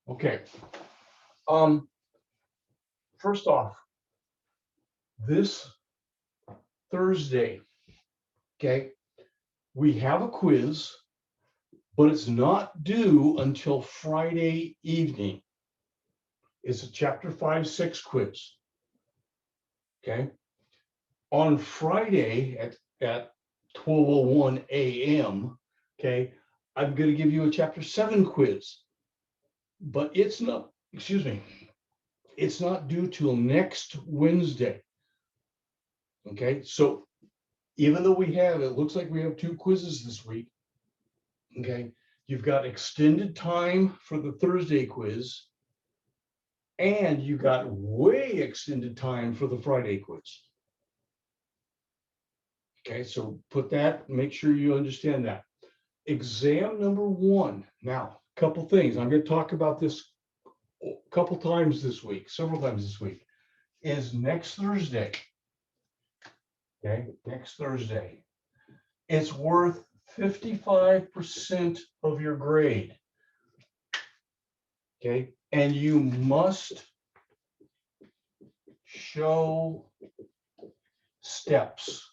Okay. First off, this Thursday, okay, we have a quiz, but it's not due until Friday evening. It's a chapter 5-6 quiz. Okay. On Friday at 12:01 a.m., okay, I'm going to give you a chapter 7 quiz, but it's not, excuse me, it's not due till next Wednesday. Okay, so even though it looks like we have 2 quizzes this week, okay, you've got extended time for the Thursday quiz, and you got way extended time for the Friday quiz. Okay, so make sure you understand that. Exam number 1. Now, a couple things. I'm going to talk about this a couple times this week, several times this week, is next Thursday. Okay, next Thursday. It's worth 55% of your grade. Okay, and you must show steps.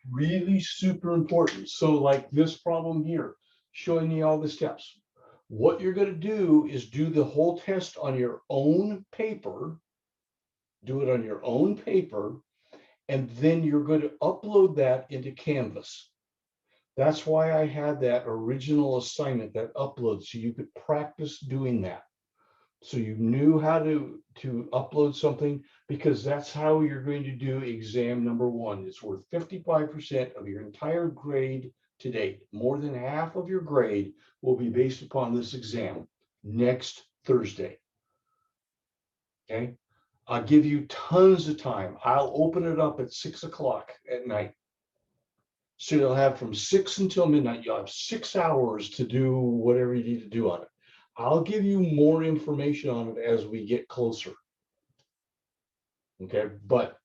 Really super important. So like this problem here, showing me all the steps. What you're going to do is do the whole test on your own paper. Do it on your own paper, and then you're going to upload that into Canvas. That's why I had that original assignment, that upload, so you could practice doing that. So you knew how to upload something, because that's how you're going to do exam number 1. It's worth 55% of your entire grade to date. More than half of your grade will be based upon this exam next Thursday. Okay, I'll give you tons of time. I'll open it up at 6 o'clock at night. So you'll have from 6 until midnight. You'll have 6 hours to do whatever you need to do on it. I'll give you more information on it as we get closer. Okay, but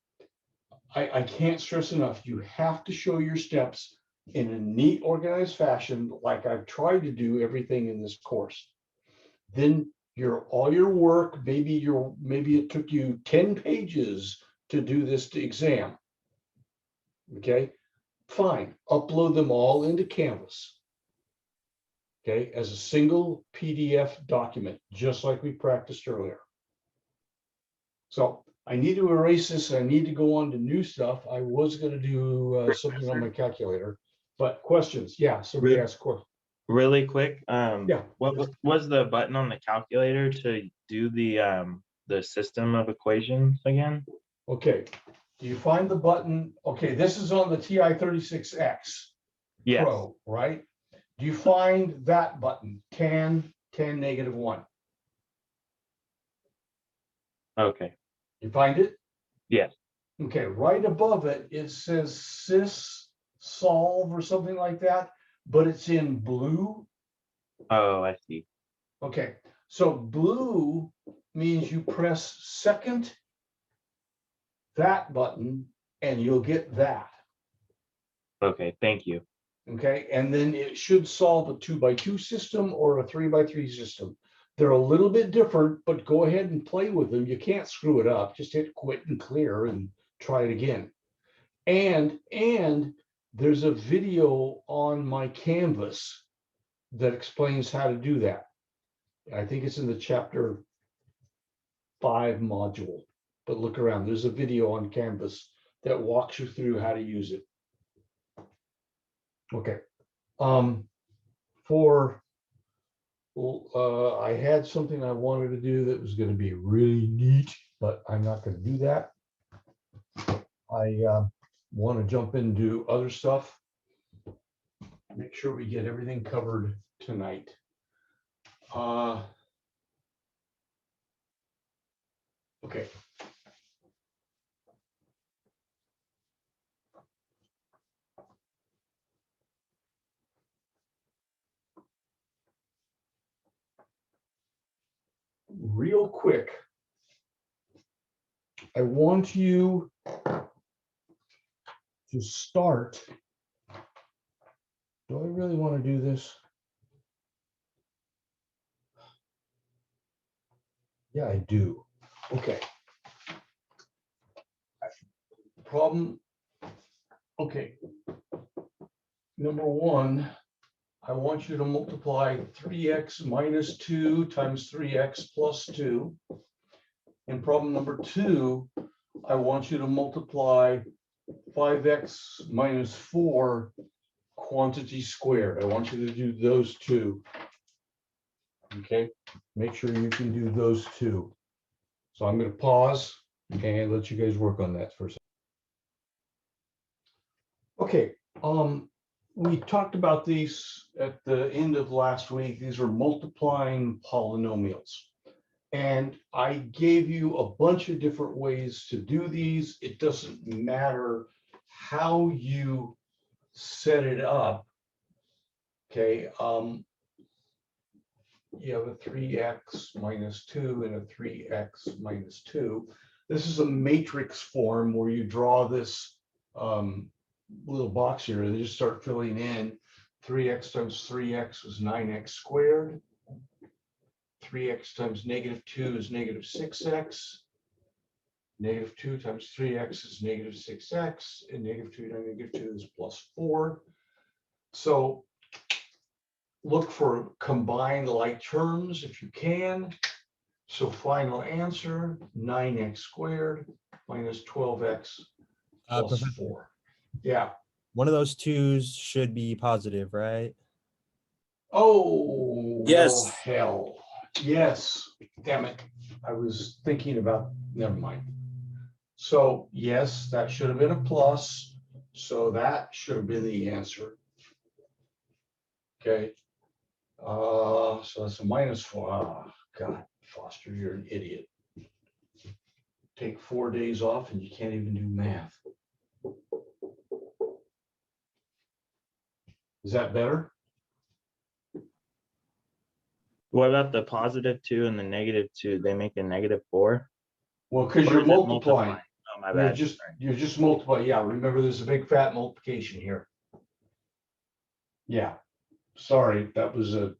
I can't stress enough, you have to show your steps in a neat, organized fashion, like I've tried to do everything in this course. Then all your work, maybe it took you 10 pages to do this exam. Okay, fine, upload them all into Canvas. Okay, as a single PDF document, just like we practiced earlier. So I need to erase this. I need to go on to new stuff. I was going to do something on my calculator, but questions? Yeah, somebody asked a question. Really quick, Yeah. what was the button on the calculator to do the system of equations again? Okay, do you find the button? Okay, this is on the TI-36X Yes. Pro, right? Do you find that button, tan -1? Okay. You find it? Yes. Okay, right above it, it says sys solve or something like that, but it's in blue. Oh, I see. Okay, so blue means you press second that button and you'll get that. Okay, thank you. Okay, and then it should solve a 2x2 system or a 3x3 system. They're a little bit different, but go ahead and play with them. You can't screw it up. Just hit quit and clear and try it again. And there's a video on my Canvas that explains how to do that. I think it's in the chapter 5 module, but look around. There's a video on Canvas that walks you through how to use it. Okay. I had something I wanted to do that was going to be really neat, but I'm not going to do that. I want to jump into other stuff. Make sure we get everything covered tonight. Okay. Real quick, I want you to start. Do I really want to do this? Yeah, I do. Okay. Problem. Okay. Number one, I want you to multiply 3x minus 2 times 3x plus 2. And problem number two, I want you to multiply 5x minus 4 quantity squared. I want you to do those two. Okay, make sure you can do those two. So I'm going to pause and let you guys work on that for a second. Okay, we talked about these at the end of last week. These are multiplying polynomials. And I gave you a bunch of different ways to do these. It doesn't matter how you set it up. Okay, you have a 3x minus 2 and a 3x minus 2. This is a matrix form where you draw this little box here and you just start filling in. 3x times 3x is 9x squared. 3x times negative 2 is negative 6x. Negative 2 times 3x is negative 6x. And negative 2 times negative 2 is plus 4. So look for combined like terms if you can. So final answer, 9x squared minus 12x plus Professor, 4. Yeah. one of those twos should be positive, right? Oh, Yes. well, hell. Yes. Damn it. I was thinking about, never mind. So yes, that should have been a plus. So that should have been the answer. Okay. So that's a minus 4. Oh, God, Foster, you're an idiot. Take 4 days off and you can't even do math. Is that better? What about the positive 2 and the negative 2? They make a negative 4? Well, because Or you're is it multiplying. Oh, my You're bad. just multiplying. Yeah, remember there's a big fat multiplication here. Yeah. Sorry, that was a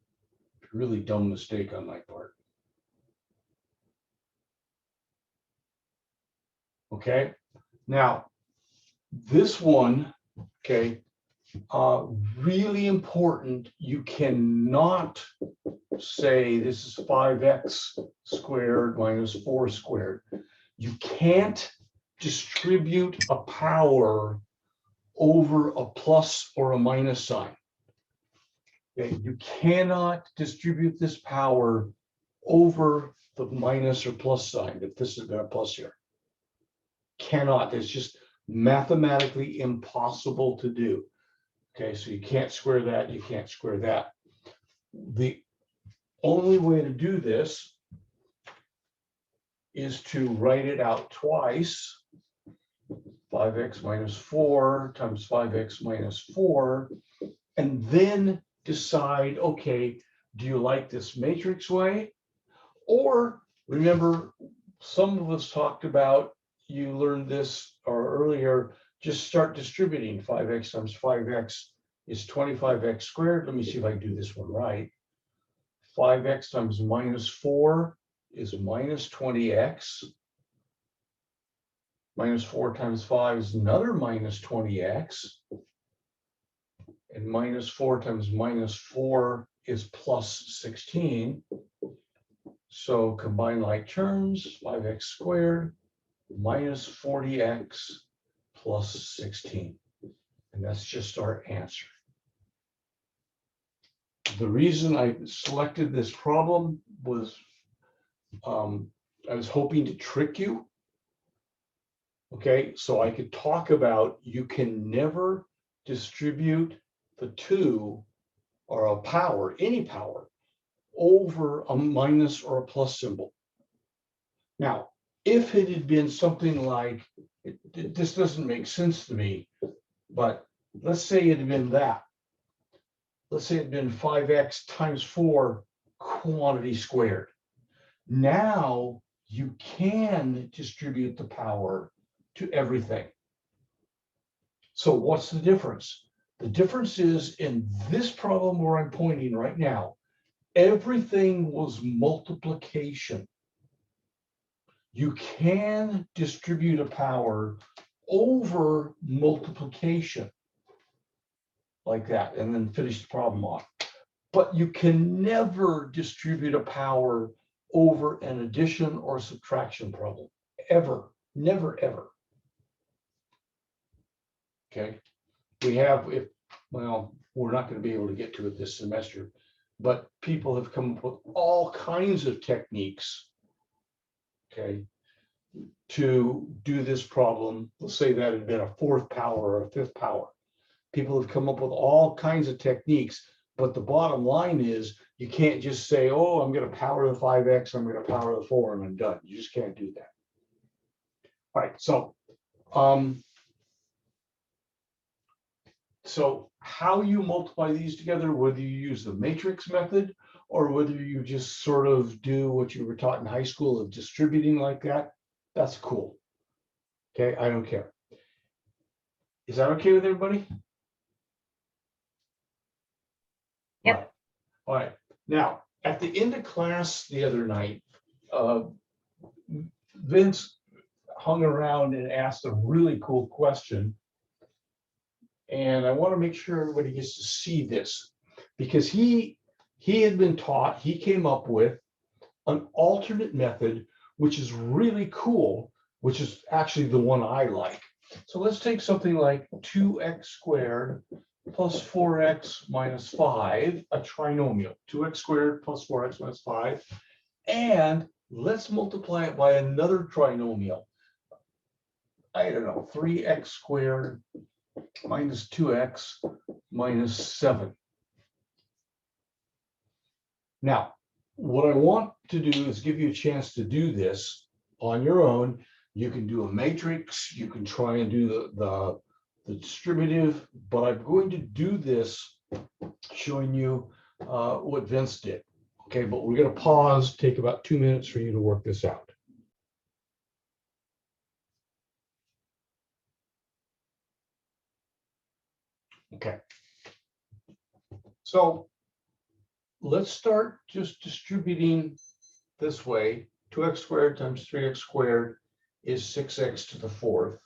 really dumb mistake on my part. Okay. Now, this one, okay, really important. You cannot say this is 5x squared minus 4 squared. You can't distribute a power over a plus or a minus sign. Okay, you cannot distribute this power over the minus or plus sign if this has got a plus here. Cannot. It's just mathematically impossible to do. Okay, so you can't square that, you can't square that. The only way to do this is to write it out twice. 5x minus 4 times 5x minus 4, and then decide, okay, do you like this matrix way? Or remember, some of us talked about, you learned this or earlier, just start distributing. 5x times 5x is 25x squared. Let me see if I can do this one right. 5x times minus 4 is minus 20x. Minus 4 times 5 is another minus 20x. And minus 4 times minus 4 is plus 16. So combine like terms, 5x squared minus 40x plus 16. And that's just our answer. The reason I selected this problem was I was hoping to trick you. Okay, so I could talk about you can never distribute the 2 or a power, any power, over a minus or a plus symbol. Now, if it had been something like, this doesn't make sense to me, but let's say it had been that. Let's say it had been 5x times 4 quantity squared. Now you can distribute the power to everything. So what's the difference? The difference is in this problem where I'm pointing right now, everything was multiplication. you can distribute a power over multiplication like that, and then finish the problem off. But you can never distribute a power over an addition or subtraction problem, ever, never, ever. Okay, we have, if, well, we're not going to be able to get to it this semester, but people have come up with all kinds of techniques, okay, to do this problem. Let's say that had been a fourth power or a fifth power. People have come up with all kinds of techniques, but the bottom line is you can't just say, oh, I'm going to power the 5x, I'm going to power the 4, and I'm done. You just can't do that. All right, so how you multiply these together, whether you use the matrix method or whether you just sort of do what you were taught in high school of distributing like that, that's cool. Okay, I don't care. Is that okay with everybody? Yep. All right. Now, at the end of class the other night, Vince hung around and asked a really cool question. And I want to make sure everybody gets to see this, because he had been taught, he came up with an alternate method, which is really cool, which is actually the one I like. So let's take something like 2x squared plus 4x minus 5, a trinomial, 2x squared plus 4x minus 5, and let's multiply it by another trinomial. I don't know, 3x squared minus 2x minus 7. Now, what I want to do is give you a chance to do this on your own. You can do a matrix, you can try and do the distributive, but I'm going to do this showing you what Vince did. Okay, but we're going to pause, take about 2 minutes for you to work this out. Okay. So let's start just distributing this way. 2x squared times 3x squared is 6x to the 4th.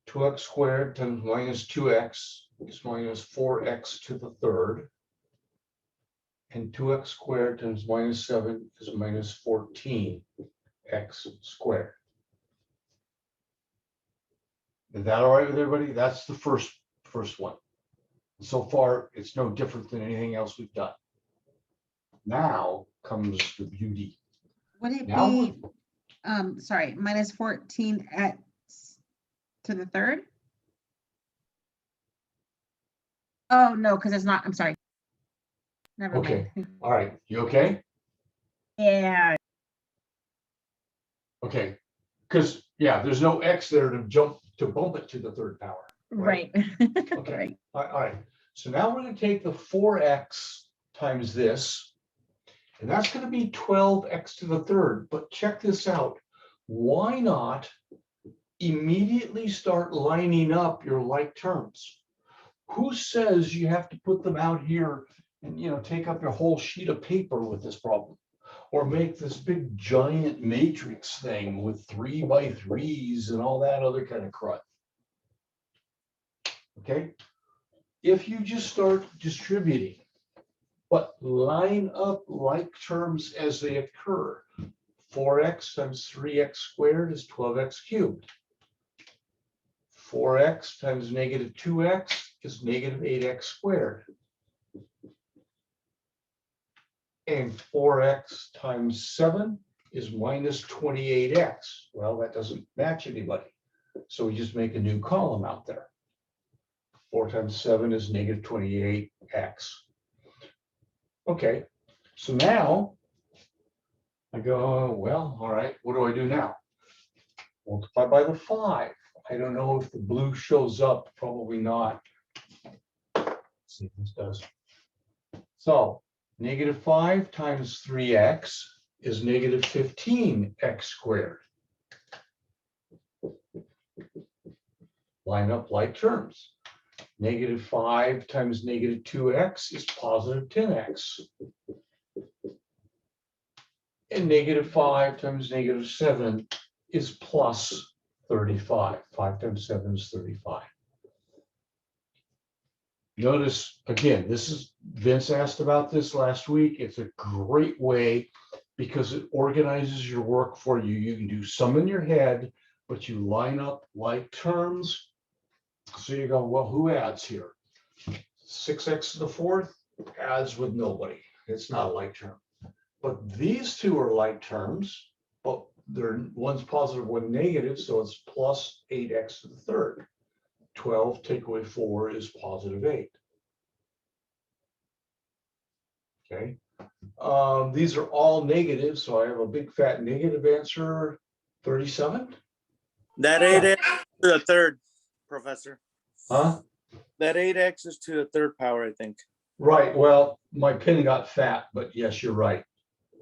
2x squared times minus 2x is minus 4x to the 3rd. And 2x squared times minus 7 is minus 14x squared. Is that all right with everybody? That's the first one. So far, it's no different than anything else we've done. Now comes the beauty. Would it Now be, sorry, minus 14x to the 3rd? Oh, no, because it's not, I'm sorry. Never Okay. mind. All right, you okay? Yeah, Okay, because yeah, there's no x there to bump it to the 3rd power. right. Okay. Right. All right. So now we're going to take the 4x times this, and that's going to be 12x to the 3rd. But check this out. Why not immediately start lining up your like terms? Who says you have to put them out here and, you know, take up your whole sheet of paper with this problem, or make this big giant matrix thing with 3 by 3s and all that other kind of crud? Okay. If you just start distributing, but line up like terms as they occur, 4x times 3x squared is 12x cubed. 4x times negative 2x is negative 8x squared. And 4x times 7 is minus 28x. Well, that doesn't match anybody. So we just make a new column out there. 4 times 7 is negative 28x. Okay, so now I go, well, all right, what do I do now? Multiply by the 5. I don't know if the blue shows up, probably not. Let's see if this does. So negative 5 times 3x is negative 15x squared. Line up like terms. Negative 5 times negative 2x is positive 10x. And -5 times -7 is plus 35. 5 times 7 is 35. Notice, again, this is, Vince asked about this last week. It's a great way because it organizes your work for you. You can do some in your head, but you line up like terms. So you go, well, who adds here? 6x to the fourth adds with nobody. It's not a like term. But these two are like terms, but they're one's positive, one negative, so it's plus 8x to the third. 12 take away 4 is positive 8. Okay. These are all negative, so I have a big fat negative answer, 37. That 8x to the third, Professor. Huh? That 8x is to the third power, I think. Right. Well, my pen got fat, but yes, you're right.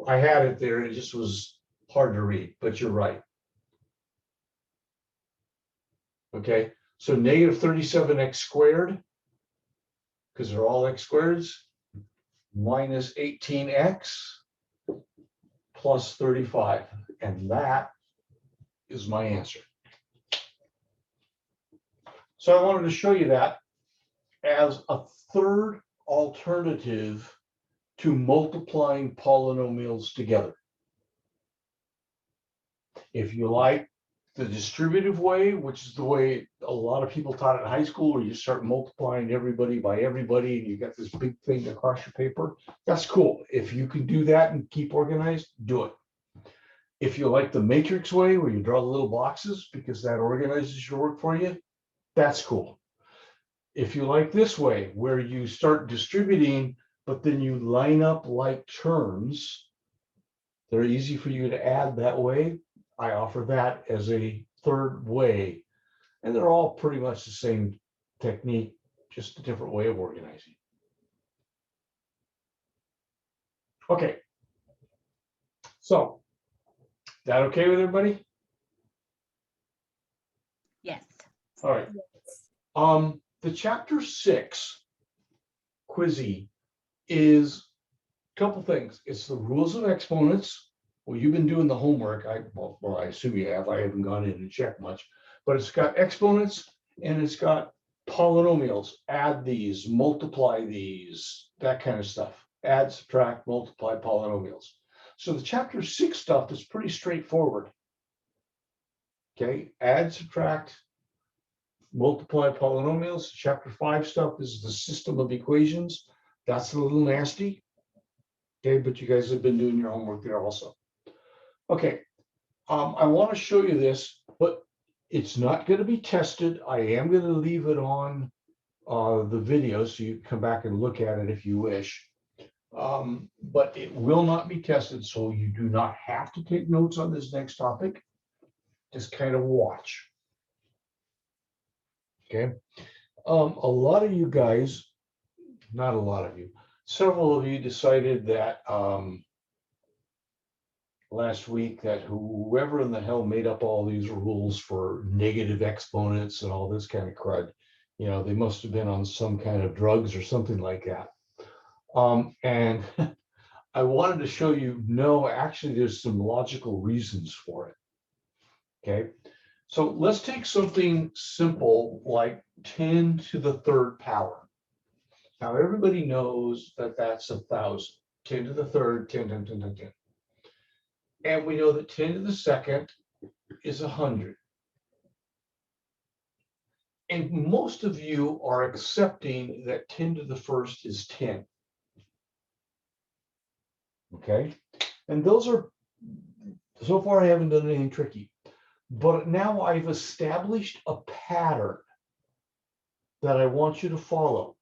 I had it there. It just was hard to read, but you're right. Okay. So negative 37x squared, because they're all x squareds, minus 18x plus 35. And that is my answer. So I wanted to show you that as a third alternative to multiplying polynomials together. If you like the distributive way, which is the way a lot of people taught it in high school, where you start multiplying everybody by everybody and you got this big thing across your paper, that's cool. If you can do that and keep organized, do it. If you like the matrix way, where you draw the little boxes because that organizes your work for you, that's cool. If you like this way, where you start distributing, but then you line up like terms, they're easy for you to add that way. I offer that as a third way. And they're all pretty much the same technique, just a different way of organizing. Okay. So, that okay with everybody? Yes. All right. The chapter 6 quizzy is a couple things. It's the rules of exponents. Well, you've been doing the homework. Well, I assume you have. I haven't gone in and checked much, but it's got exponents and it's got polynomials. Add these, multiply these, that kind of stuff. Add, subtract, multiply polynomials. So the chapter 6 stuff is pretty straightforward. Okay, add, subtract, multiply polynomials. Chapter 5 stuff is the system of equations. That's a little nasty. Okay, but you guys have been doing your homework there also. Okay, I want to show you this, but it's not going to be tested. I am going to leave it on the video so you can come back and look at it if you wish. But it will not be tested, so you do not have to take notes on this next topic. Just kind of watch. Okay. A lot of you guys, not a lot of you, several of you decided that last week that whoever in the hell made up all these rules for negative exponents and all this kind of crud, you know, they must have been on some kind of drugs or something like that. And I wanted to show you, no, actually, there's some logical reasons for it. Okay. So let's take something simple like 10 to the third power. Now, everybody knows that that's 1,000. 10 to the third, 10, 10, 10, 10, 10. And we know that 10 to the second is 100. And most of you are accepting that 10 to the first is 10. Okay. And those are, so far I haven't done anything tricky. But now I've established a pattern that I want you to follow.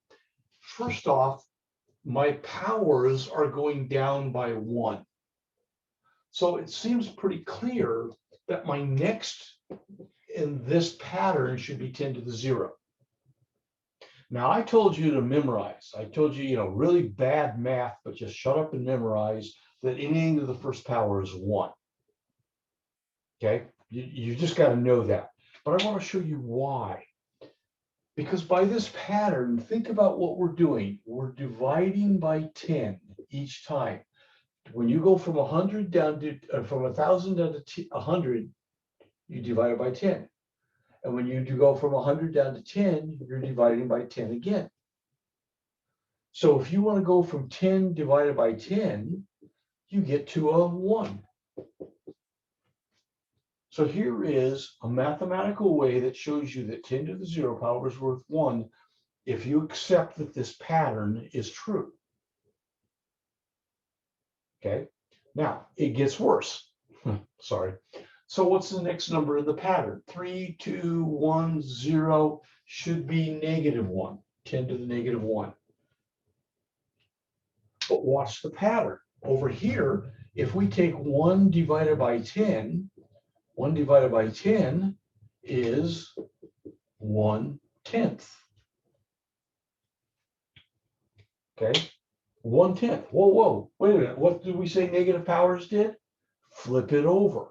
First off, my powers are going down by 1. So it seems pretty clear that my next in this pattern should be 10 to the 0. Now, I told you to memorize. I told you, you know, really bad math, but just shut up and memorize that anything to the first power is 1. Okay, you just got to know that. But I want to show you why. Because by this pattern, think about what we're doing. We're dividing by 10 each time. when you go from 100 down to, from 1,000 down to 100, you divide it by 10. And when you do go from 100 down to 10, you're dividing by 10 again. So if you want to go from 10 divided by 10, you get to a 1. So here is a mathematical way that shows you that 10 to the 0 power is worth 1 if you accept that this pattern is true. Okay, now it gets worse. Sorry. So what's the next number in the pattern? 3, 2, 1, 0 should be -1, 10 to the -1. But watch the pattern. Over here, if we take 1 divided by 10, 1 divided by 10 is 1/10. Okay, 1/10. Whoa, whoa, wait a minute. What did we say negative powers did? Flip it over.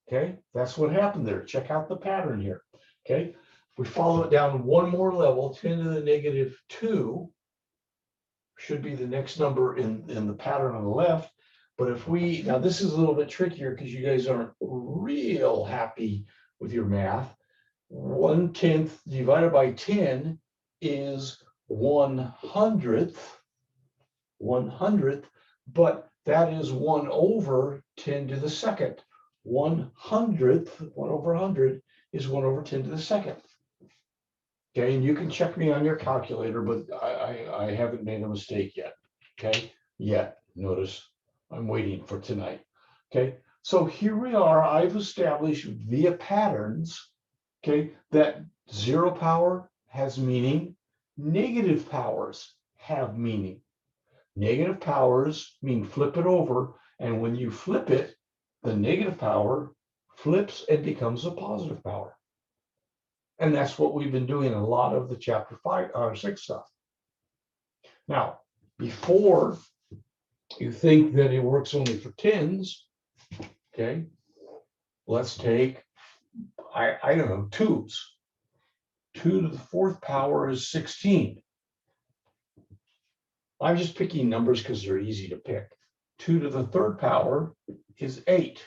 Okay, that's what happened there. Check out the pattern here. Okay, if we follow it down one more level, 10 to the -2 should be the next number in the pattern on the left. But if we, now this is a little bit trickier because you guys aren't real happy with your math. 1/10 divided by 10 is 1/100th, 1/100th, but that is 1 over 10 to the second. 1/100th, 1 over 100 is 1 over 10 to the second. Okay, and you can check me on your calculator, but I haven't made a mistake yet. Okay, yet. Notice I'm waiting for tonight. Okay, so here we are. I've established via patterns, okay, that 0 power has meaning, negative powers have meaning. Negative powers mean flip it over, and when you flip it, the negative power flips and becomes a positive power. And that's what we've been doing in a lot of the chapter 5 or 6 stuff. Now, before you think that it works only for tens, okay, let's take, I don't know, 2s. 2 to the 4th power is 16. I'm just picking numbers because they're easy to pick. 2 to the 3rd power is 8.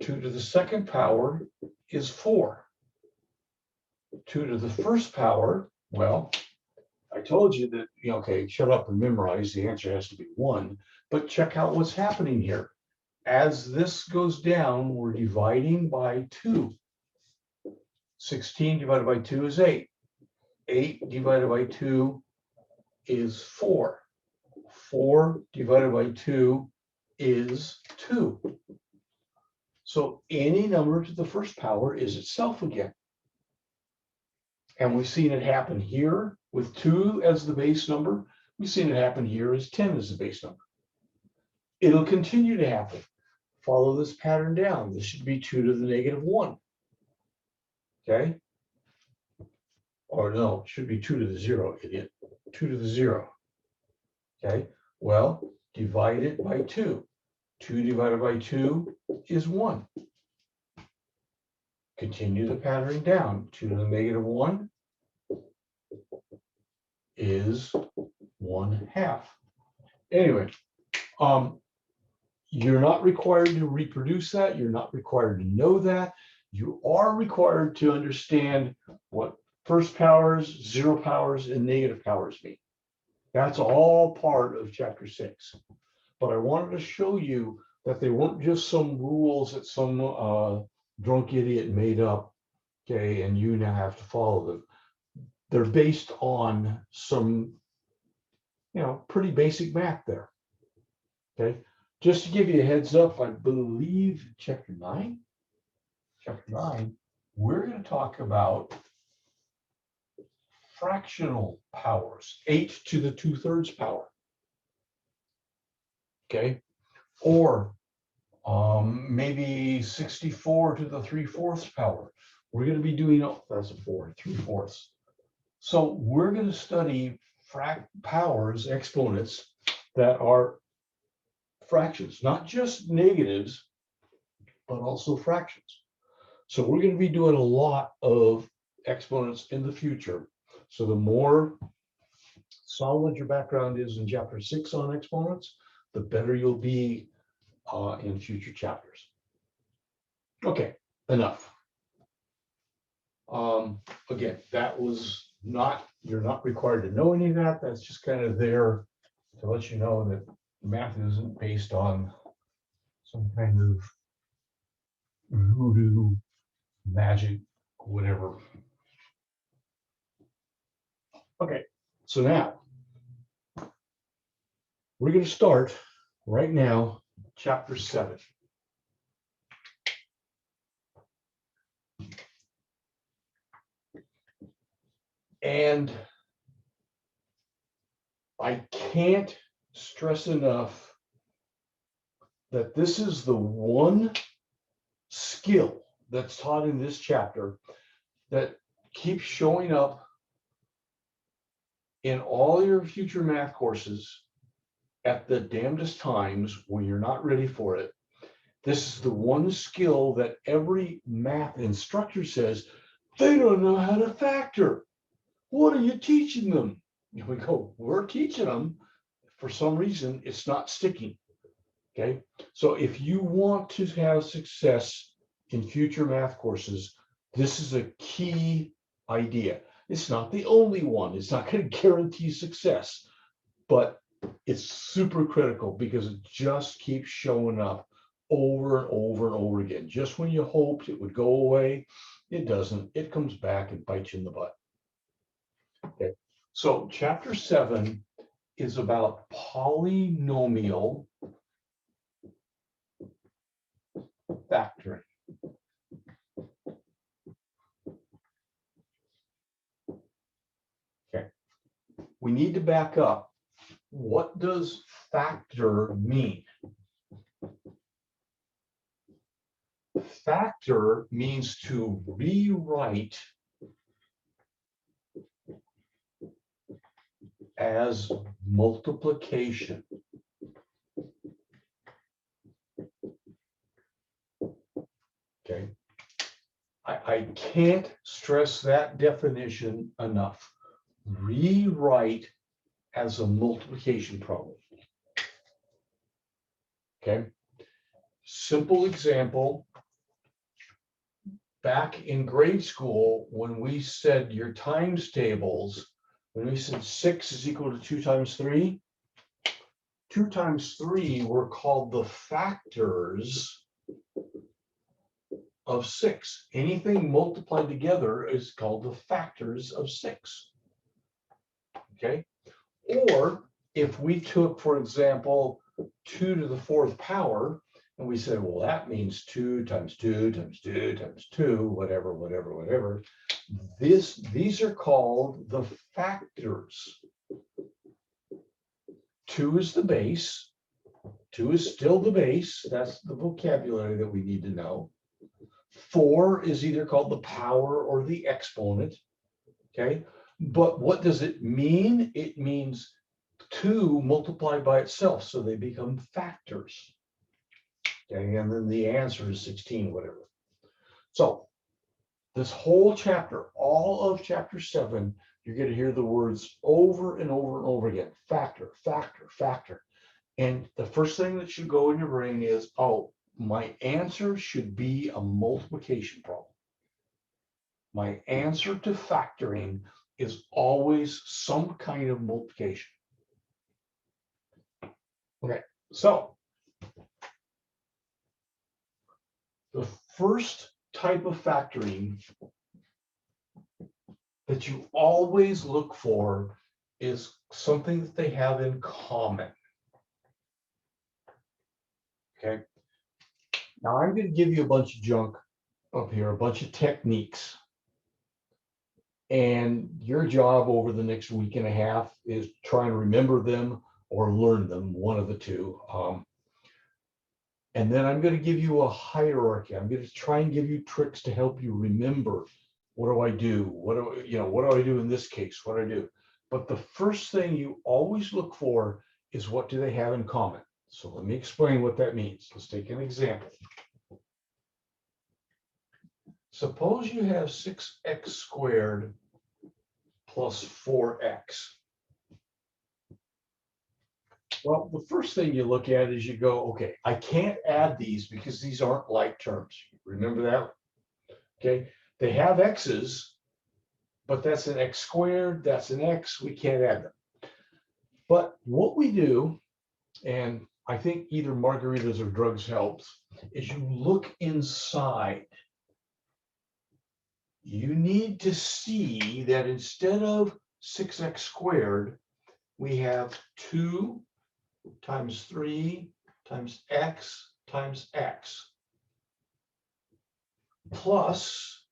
2 to the 2nd power is 4. 2 to the 1st power, well, I told you that, okay, shut up and memorize. The answer has to be 1. But check out what's happening here. As this goes down, we're dividing by 2. 16 divided by 2 is 8. 8 divided by 2 is 4. 4 divided by 2 is 2. So any number to the 1st power is itself again. And we've seen it happen here with 2 as the base number. We've seen it happen here as 10 as the base number. It'll continue to happen. Follow this pattern down. This should be 2 to the -1. Okay? Or no, it should be 2 to the 0, idiot. 2 to the 0. Okay? Well, divide it by 2. 2 divided by 2 is 1. Continue the pattern down. 2 to the -1 is 1/2. Anyway, you're not required to reproduce that. You're not required to know that. You are required to understand what 1st powers, 0 powers, and negative powers mean. That's all part of chapter 6. But I wanted to show you that they weren't just some rules that some drunk idiot made up, okay, and you now have to follow them. They're based on some, pretty basic math there, okay? Just to give you a heads up, I believe chapter 9, we're going to talk about fractional powers, 8 to the 2/3 power, okay? Or maybe 64 to the 3/4 power. We're going to be doing, that's a 4, 3/4. So we're going to study powers, exponents that are fractions, not just negatives, but also fractions. So we're going to be doing a lot of exponents in the future. So the more solid your background is in chapter 6 on exponents, the better you'll be in future chapters. Okay, enough. Again, that was not, you're not required to know any of that. That's just kind of there to let you know that math isn't based on some kind of voodoo magic, whatever. Okay, so now we're going to start right now, chapter 7. And I can't stress enough that this is the one skill that's taught in this chapter that keeps showing up in all your future math courses at the damnedest times when you're not ready for it. This is the one skill that every math instructor says, they don't know how to factor. What are you teaching them? And we go, we're teaching them. For some reason, it's not sticking. Okay. So if you want to have success in future math courses, this is a key idea. It's not the only one. It's not going to guarantee success, but it's super critical because it just keeps showing up over and over and over again. Just when you hoped it would go away, it doesn't. It comes back and bites you in the butt. Okay. So chapter 7 is about polynomial factoring. Okay. We need to back up. What does factor mean? Factor means to rewrite as multiplication. Okay. I can't stress that definition enough. Rewrite as a multiplication problem. Okay. Simple example. Back in grade school, when we said your times tables, when we said 6 is equal to 2 times 3, 2 times 3 were called the factors of 6. Anything multiplied together is called the factors of 6. Okay. Or if we took, for example, 2 to the 4th power, and we said, well, that means 2 times 2 times 2 times 2, whatever, whatever, whatever. These are called the factors. 2 is the base. 2 is still the base. That's the vocabulary that we need to know. 4 is either called the power or the exponent. Okay. But what does it mean? It means 2 multiplied by itself. So they become factors. Okay. And then the answer is 16, whatever. So this whole chapter, all of chapter 7, you're going to hear the words over and over and over again. Factor, factor, factor. And the first thing that should go in your brain is, oh, my answer should be a multiplication problem. My answer to factoring is always some kind of multiplication. Okay, so the first type of factoring that you always look for is something that they have in common. Okay, now I'm going to give you a bunch of junk up here, a bunch of techniques. And your job over the next week and a half is try and remember them or learn them, one of the two. And then I'm going to give you a hierarchy. I'm going to try and give you tricks to help you remember. What do I do? What do I do in this case? What do I do? But the first thing you always look for is what do they have in common? So let me explain what that means. Let's take an example. Suppose you have 6x squared plus 4x. Well, the first thing you look at is you go, okay, I can't add these because these aren't like terms. Remember that? Okay, they have x's, but that's an x squared, that's an x, we can't add them. But what we do, and I think either margaritas or drugs helps, is you look inside. You need to see that instead of 6x squared, we have 2 times 3 times x plus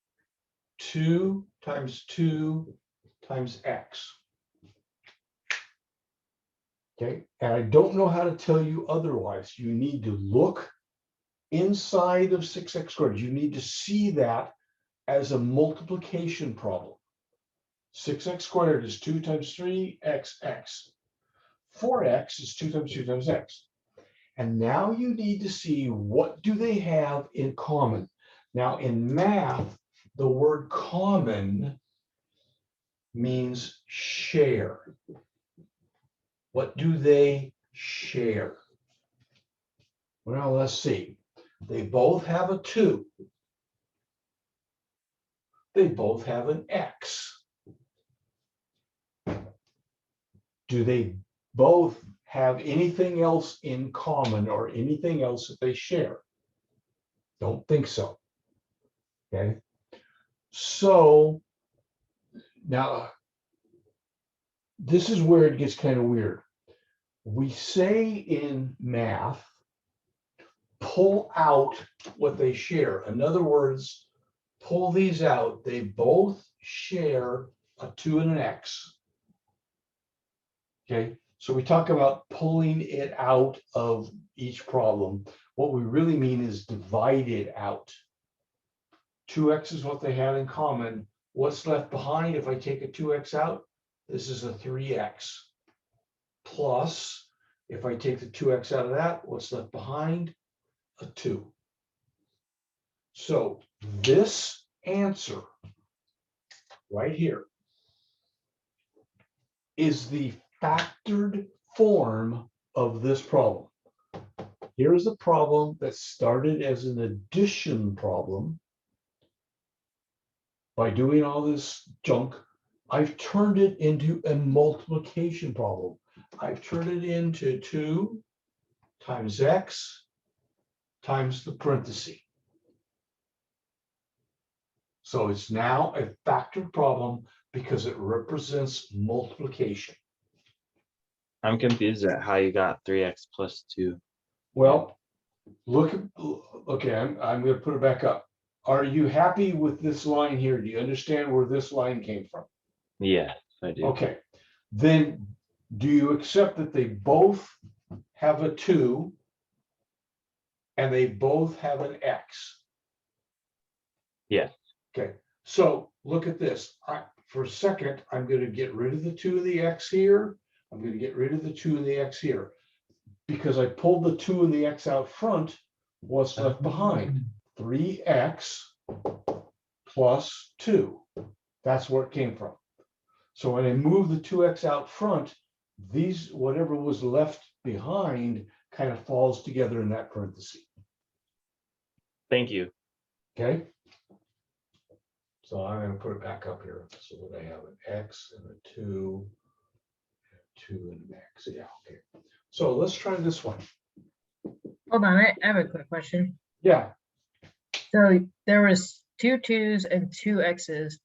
2 times 2 times x. Okay, and I don't know how to tell you otherwise. You need to look inside of 6x squared. You need to see that as a multiplication problem. 6x squared is 2 times 3x. 4x is 2 times 2 times x. And now you need to see what do they have in common. Now in math, the word common means share. What do they share? Well, let's see. They both have a 2. They both have an x. Do they both have anything else in common or anything else that they share? Don't think so. Okay. So now this is where it gets kind of weird. We say in math, pull out what they share. In other words, pull these out. They both share a 2 and an x. Okay, so we talk about pulling it out of each problem. What we really mean is divide it out. 2x is what they have in common. What's left behind if I take a 2x out? This is a 3x. Plus, if I take the 2x out of that, what's left behind? A 2. So this answer right here is the factored form of this problem. Here's a problem that started as an addition problem. By doing all this junk, I've turned it into a multiplication problem. I've turned it into 2 times x times the parenthesis. So it's now a factored problem because it represents multiplication. I'm confused at how you got 3x plus 2. Well, look, okay, I'm going to put it back up. Are you happy with this line here? Do you understand where this line came from? Yes, I do. Okay, then do you accept that they both have a 2 and they both have an x? Yes. Okay, so look at this. For a second, I'm going to get rid of the 2 and the x here. I'm going to get rid of the 2 and the x here. Because I pulled the 2 and the x out front, what's left behind? 3x plus 2. That's where it came from. So when I move the 2x out front, these, whatever was left behind, kind of falls together in that parenthesis. Thank you. Okay. So I'm going to put it back up here. So that I have an x and a 2, 2 and an x. Yeah, okay. So let's try this one. Hold on, I have a quick question. Yeah. So there was 2 2s and 2 x's.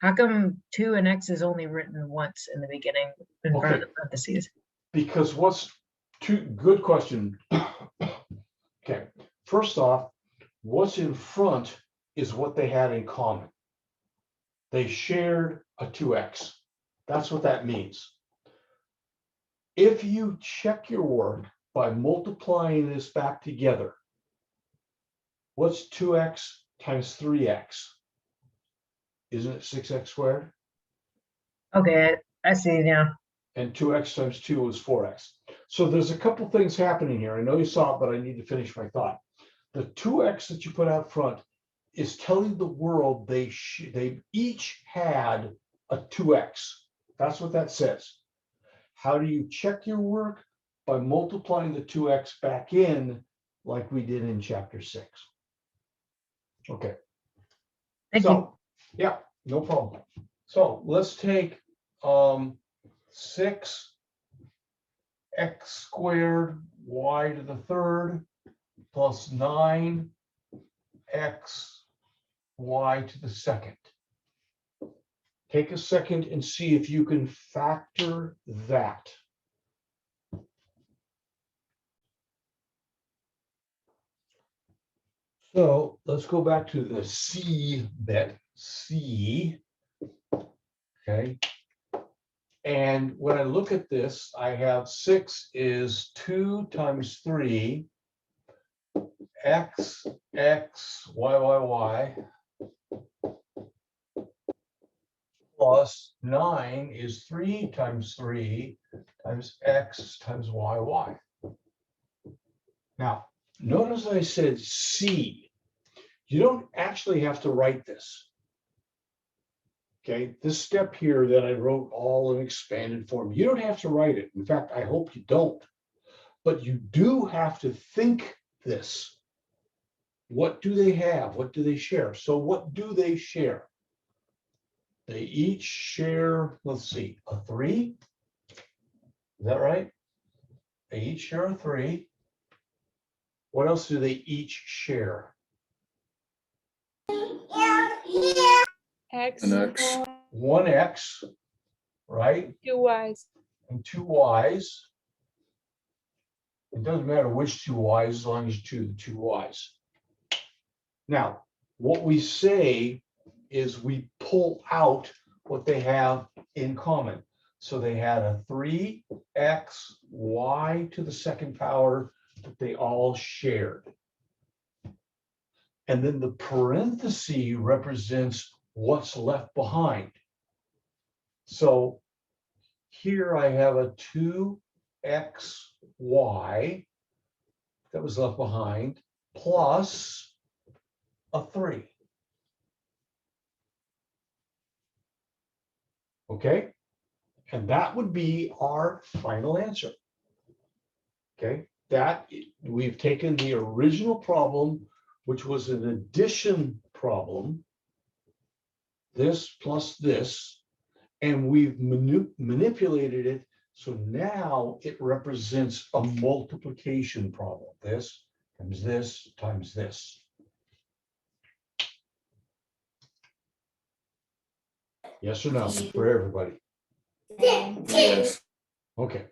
How come 2 and x is only written once in the beginning in front of Okay. the parentheses? Because what's good question. Okay, first off, what's in front is what they had in common. They shared a 2x. That's what that means. If you check your work by multiplying this back together, what's 2x times 3x? Isn't it 6x squared? Okay, I see now. And 2x times 2 is 4x. So there's a couple things happening here. I know you saw it, but I need to finish my thought. The 2x that you put out front is telling the world they each had a 2x. That's what that says. How do you check your work? by multiplying the 2x back in like we did in chapter 6. Okay. Thank you. So, yeah, no problem. So let's take 6x squared y to the third plus 9x y to the second. Take a second and see if you can factor that. So let's go back to the C bit, C. Okay. And when I look at this, I have 6 is 2 times 3, x, x, y, y, y, plus 9 is 3 times 3 times x times y, y. Now, notice I said C. You don't actually have to write this. Okay, this step here that I wrote all in expanded form, you don't have to write it. In fact, I hope you don't. But you do have to think this. What do they have? What do they share? So what do they share? They each share, let's see, a 3. Is that right? They each share a 3. What else do they each share? X, An X. 1x, right? 2 Y's. And 2 y's. It doesn't matter which 2 y's as long as you choose the 2 y's. Now, what we say is we pull out what they have in common. So they had a 3x y to the second power that they all shared. And then the parenthesis represents what's left behind. So here I have a 2xy that was left behind plus a 3. Okay, and that would be our final answer. Okay, that we've taken the original problem, which was an addition problem, this plus this, and we've manipulated it. So now it represents a multiplication problem. This times this times this. Yes or no for everybody? Yes. Okay.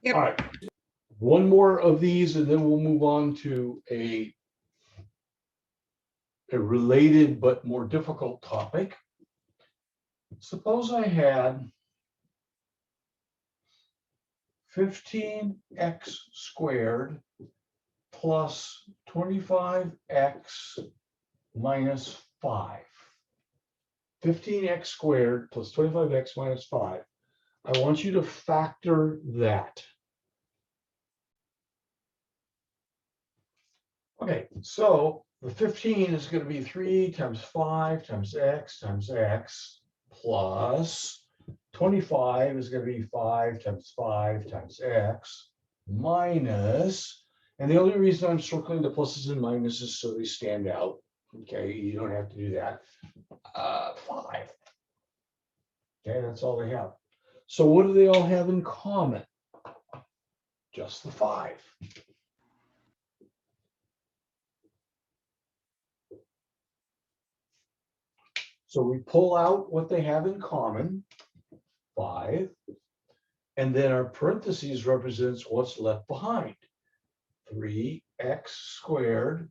Yep. All right. One more of these, and then we'll move on to a related but more difficult topic. Suppose I had 15x squared plus 25x minus 5. 15x squared plus 25x minus 5. I want you to factor that. Okay, so the 15 is going to be 3 times 5 times x plus 25 is going to be 5 times x minus, and the only reason I'm circling the pluses and minuses so they stand out. Okay, you don't have to do that. 5. Okay, that's all they have. So what do they all have in common? Just the 5. So we pull out what they have in common, 5, and then our parentheses represents what's left behind. 3x squared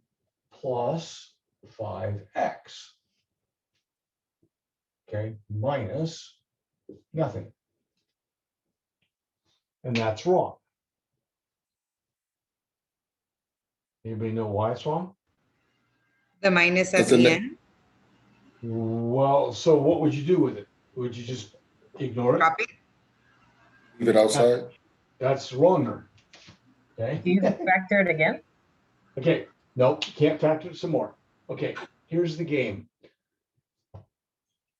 plus 5x. Okay, minus nothing. And that's wrong. Anybody know why it's wrong? The minus at That's a the ne- end. Well, so what would you do with it? Would you just ignore it? Copy. Leave it outside. That's wronger. Okay. Do you factor it again? Okay, nope, can't factor it some more. Okay, here's the game.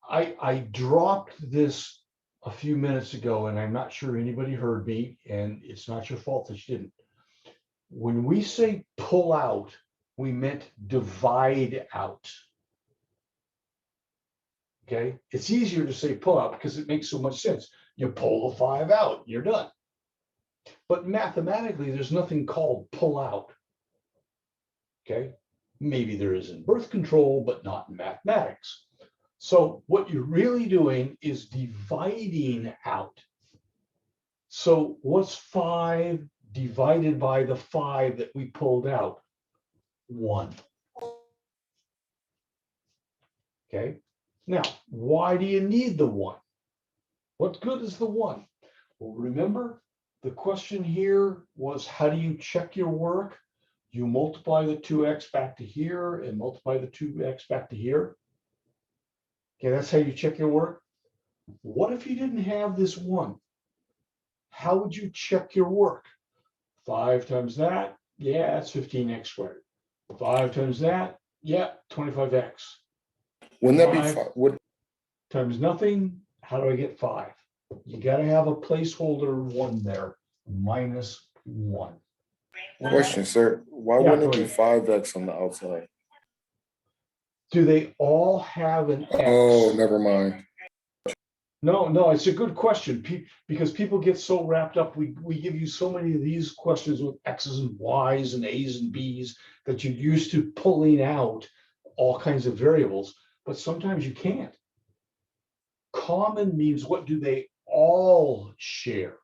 I dropped this a few minutes ago, and I'm not sure anybody heard me, and it's not your fault that you didn't. When we say pull out, we meant divide out. Okay, it's easier to say pull out because it makes so much sense. You pull the 5 out, you're done. But mathematically, there's nothing called pull out. Okay, maybe there is in birth control, but not in mathematics. So what you're really doing is dividing out. So what's 5 divided by the 5 that we pulled out? 1. Okay, now why do you need the 1? What good is the 1? Well, remember, the question here was, how do you check your work? You multiply the 2x back to here and multiply the 2x back to here. Okay, that's how you check your work. What if you didn't have this 1? How would you check your work? 5 times that, yeah, that's 15x squared. 5 times that, yeah, 25x. Wouldn't that be, 5 would, times nothing, how do I get 5? You got to have a placeholder 1 there, minus 1. question, sir, why Yeah, wouldn't go it be 5x on the outside? Do they all have an X? Oh, never mind. No, it's a good question, because people get so wrapped up. We give you so many of these questions with X's and Y's and A's and B's that you're used to pulling out all kinds of variables, but sometimes you can't. Common means what do they all share?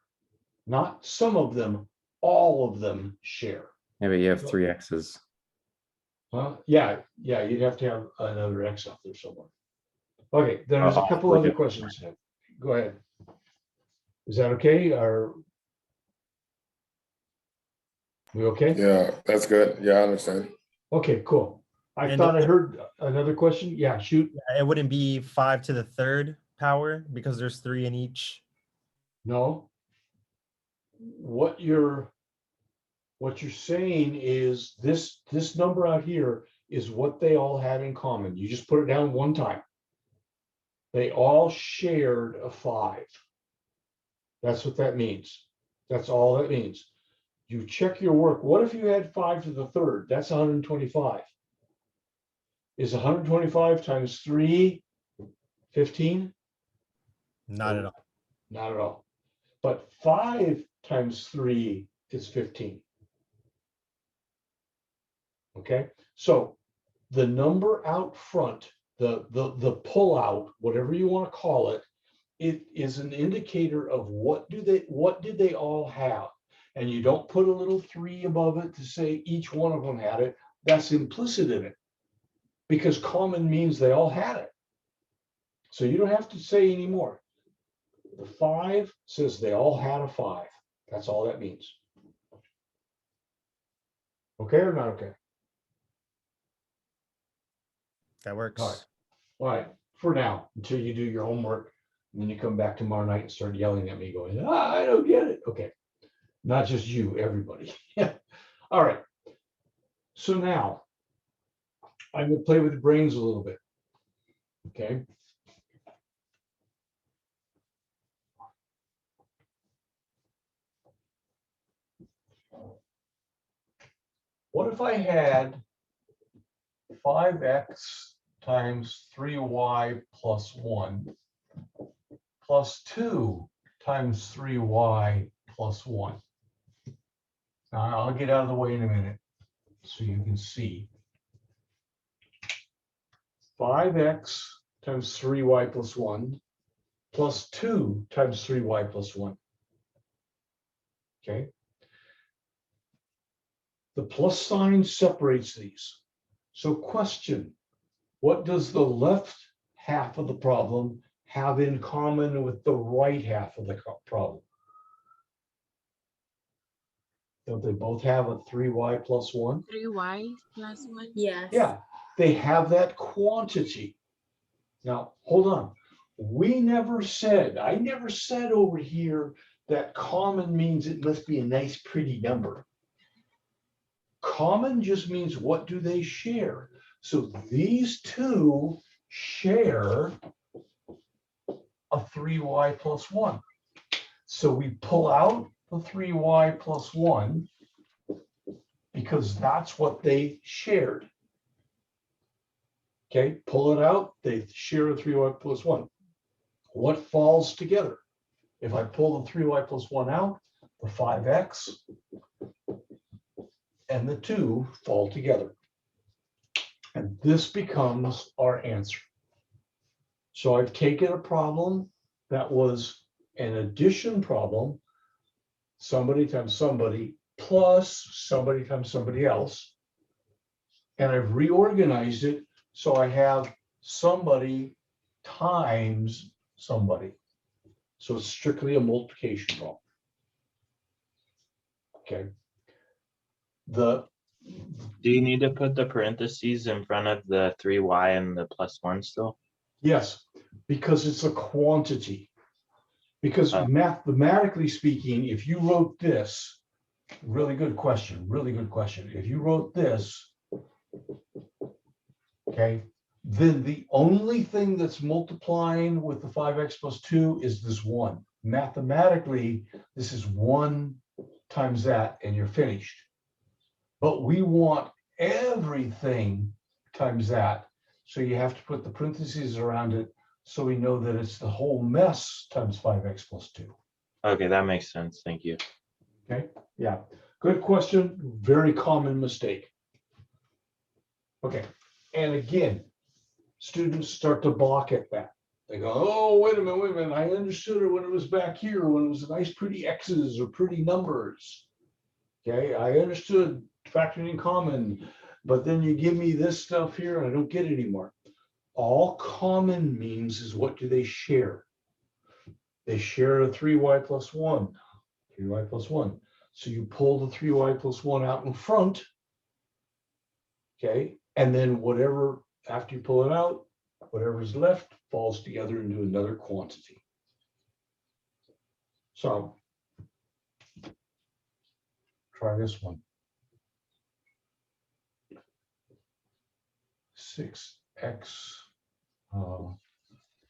Not some of them, all of them share. Maybe you have 3 X's. Yeah, you'd have to have another X out there somewhere. Okay, there's a All couple three other different questions. Go ahead. Is that okay, or? We okay? Yeah, that's good. Yeah, I understand. Okay, cool. I And thought I it- heard another question. Yeah, shoot. It wouldn't be 5 to the 3rd power because there's 3 in each. No. What you're saying is this number out here is what they all had in common. You just put it down one time. They all shared a 5. That's what that means. That's all that means. You check your work. What if you had 5 to the 3rd? That's 125. Is 125 times 3 15? Not at all. Not at all. But 5 times 3 is 15. Okay, so the number out front, the pull out, whatever you want to call it, it is an indicator of what did they all have. And you don't put a little 3 above it to say each one of them had it. That's implicit in it, because common means they all had it. So you don't have to say anymore. The 5 says they all had a 5. That's all that means. Okay or not okay? That works. All right. All right, for now, until you do your homework, and then you come back tomorrow night and start yelling at me going, I don't get it. Okay, not just you, everybody. All right, so now I'm gonna play with the brains a little bit, okay? What if I had 5x times 3y plus 1 plus 2 times 3y plus 1? Now, I'll get out of the way in a minute so you can see. 5x times 3y plus 1 plus 2 times 3y plus 1. Okay. The plus sign separates these. So question, what does the left half of the problem have in common with the right half of the problem? Don't they both have a 3y plus 1? 3y plus 1? Yes. Yeah, they have that quantity. Now, hold on. I never said over here that common means it must be a nice, pretty number. Common just means what do they share? So these two share a 3y plus 1. So we pull out the 3y plus 1 because that's what they shared. Okay, pull it out, they share a 3y plus 1. What falls together? If I pull the 3y plus 1 out, the 5x and the 2 fall together. And this becomes our answer. So I've taken a problem that was an addition problem, somebody times somebody, plus somebody times somebody else, and I've reorganized it so I have somebody times somebody. So it's strictly a multiplication problem. Okay. Do you need to put the parentheses in front of the 3y and the plus 1 still? Yes, because it's a quantity. Because Oh. mathematically speaking, if you wrote this, really good question, really good question. If you wrote this, okay, then the only thing that's multiplying with the 5x plus 2 is this 1. Mathematically, this is 1 times that, and you're finished. But we want everything times that. So you have to put the parentheses around it so we know that it's the whole mess times 5x plus 2. Okay, that makes sense. Thank you. Okay, yeah, good question. Very common mistake. Okay, and again, students start to balk at that. They go, oh, wait a minute, I understood it when it was back here, when it was nice, pretty X's or pretty numbers. Okay, I understood factoring in common, but then you give me this stuff here and I don't get it anymore. All common means is what do they share? They share a 3y plus 1, 3y plus 1. So you pull the 3y plus 1 out in front, okay? And then whatever, after you pull it out, whatever's left falls together into another quantity. So try this one. 6x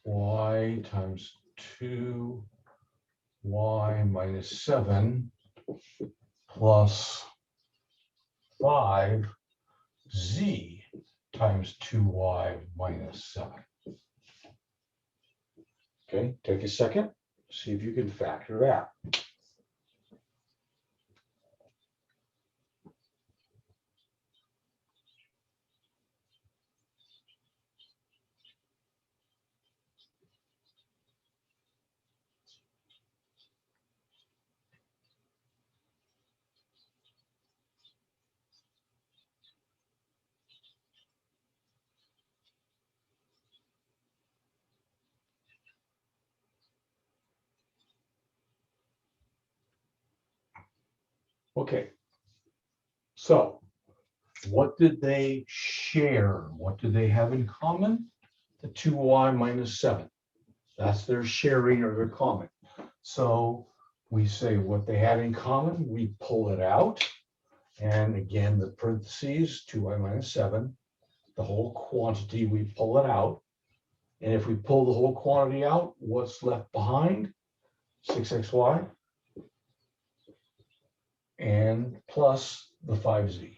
y times 2y minus 7 plus 5z times 2y minus 7. Okay, take a second, see if you can factor that. Okay, so what did they share? What do they have in common? The 2y minus 7. That's their sharing or their common. So we say what they had in common, we pull it out. And again, the parentheses, 2y minus 7, the whole quantity, we pull it out. And if we pull the whole quantity out, what's left behind? 6xy. And plus the 5z.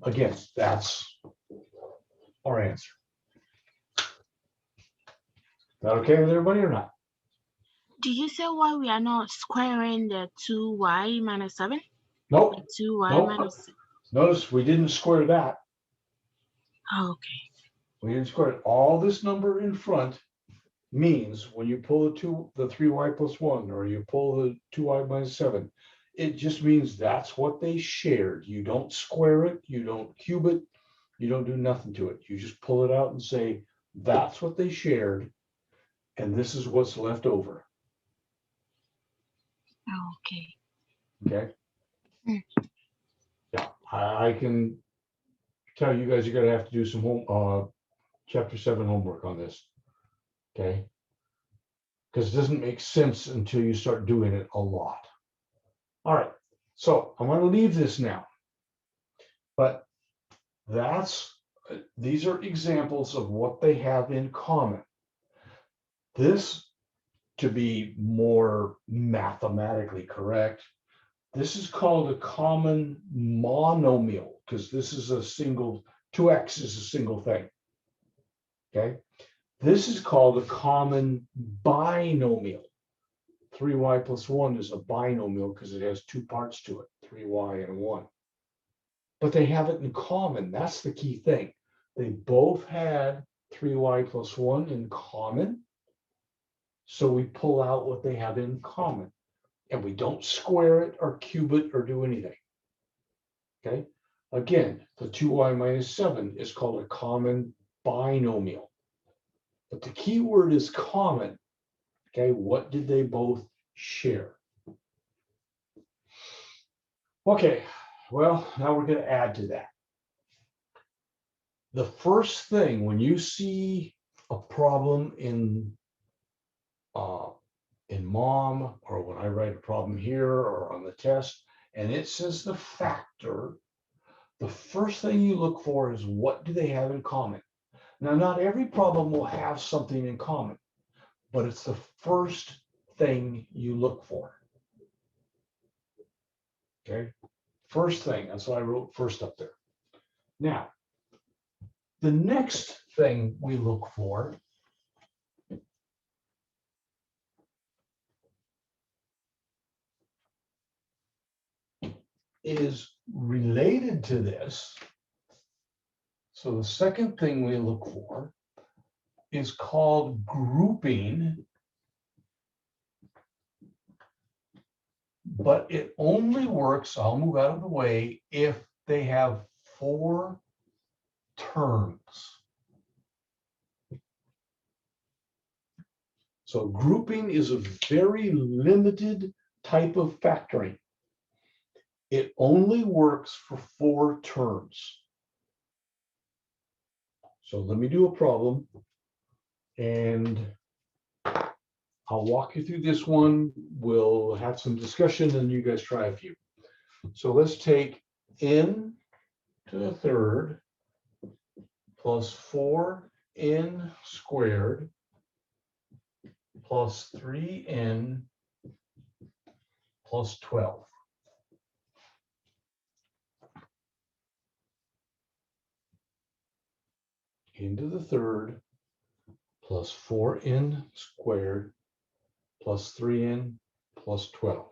Again, that's our answer. Is that okay with everybody or not? Did you say why we are not squaring the 2y minus 7? Nope. 2y Nope. minus 7. Notice we didn't square that. Oh, okay. We didn't square it. All this number in front means when you pull the 3y plus 1 or you pull the 2y minus 7, it just means that's what they shared. You don't square it, you don't cube it, you don't do nothing to it. You just pull it out and say, that's what they shared, and this is what's left over. Oh, okay. Okay? Mm. Yeah, I can tell you guys you're gonna have to do some chapter 7 homework on this. Okay? Because it doesn't make sense until you start doing it a lot. All right, so I'm going to leave this now. But that's these are examples of what they have in common. This, to be more mathematically correct, this is called a common monomial, because this is a single, 2x is a single thing. Okay, this is called a common binomial. 3y plus 1 is a binomial because it has two parts to it, 3y and 1. But they have it in common. That's the key thing. They both had 3y plus 1 in common. So we pull out what they have in common. And we don't square it or cube it or do anything. Okay. Again, the 2y minus 7 is called a common binomial. But the key word is common. Okay. What did they both share? Okay. Well, now we're going to add to that. The first thing when you see a problem in mom, or when I write a problem here or on the test, and it says the factor, the first thing you look for is what do they have in common? Now, not every problem will have something in common, but it's the first thing you look for. Okay, first thing, that's why I wrote first up there. Now, the next thing we look for is related to this. So the second thing we look for is called grouping, but it only works, I'll move out of the way, if they have 4 terms. So grouping is a very limited type of factoring. It only works for 4 terms. So let me do a problem, and I'll walk you through this one. We'll have some discussion, and you guys try a few. So let's take n to the third plus 4n squared plus 3n plus 12. N to the third plus 4n squared plus 3n plus 12.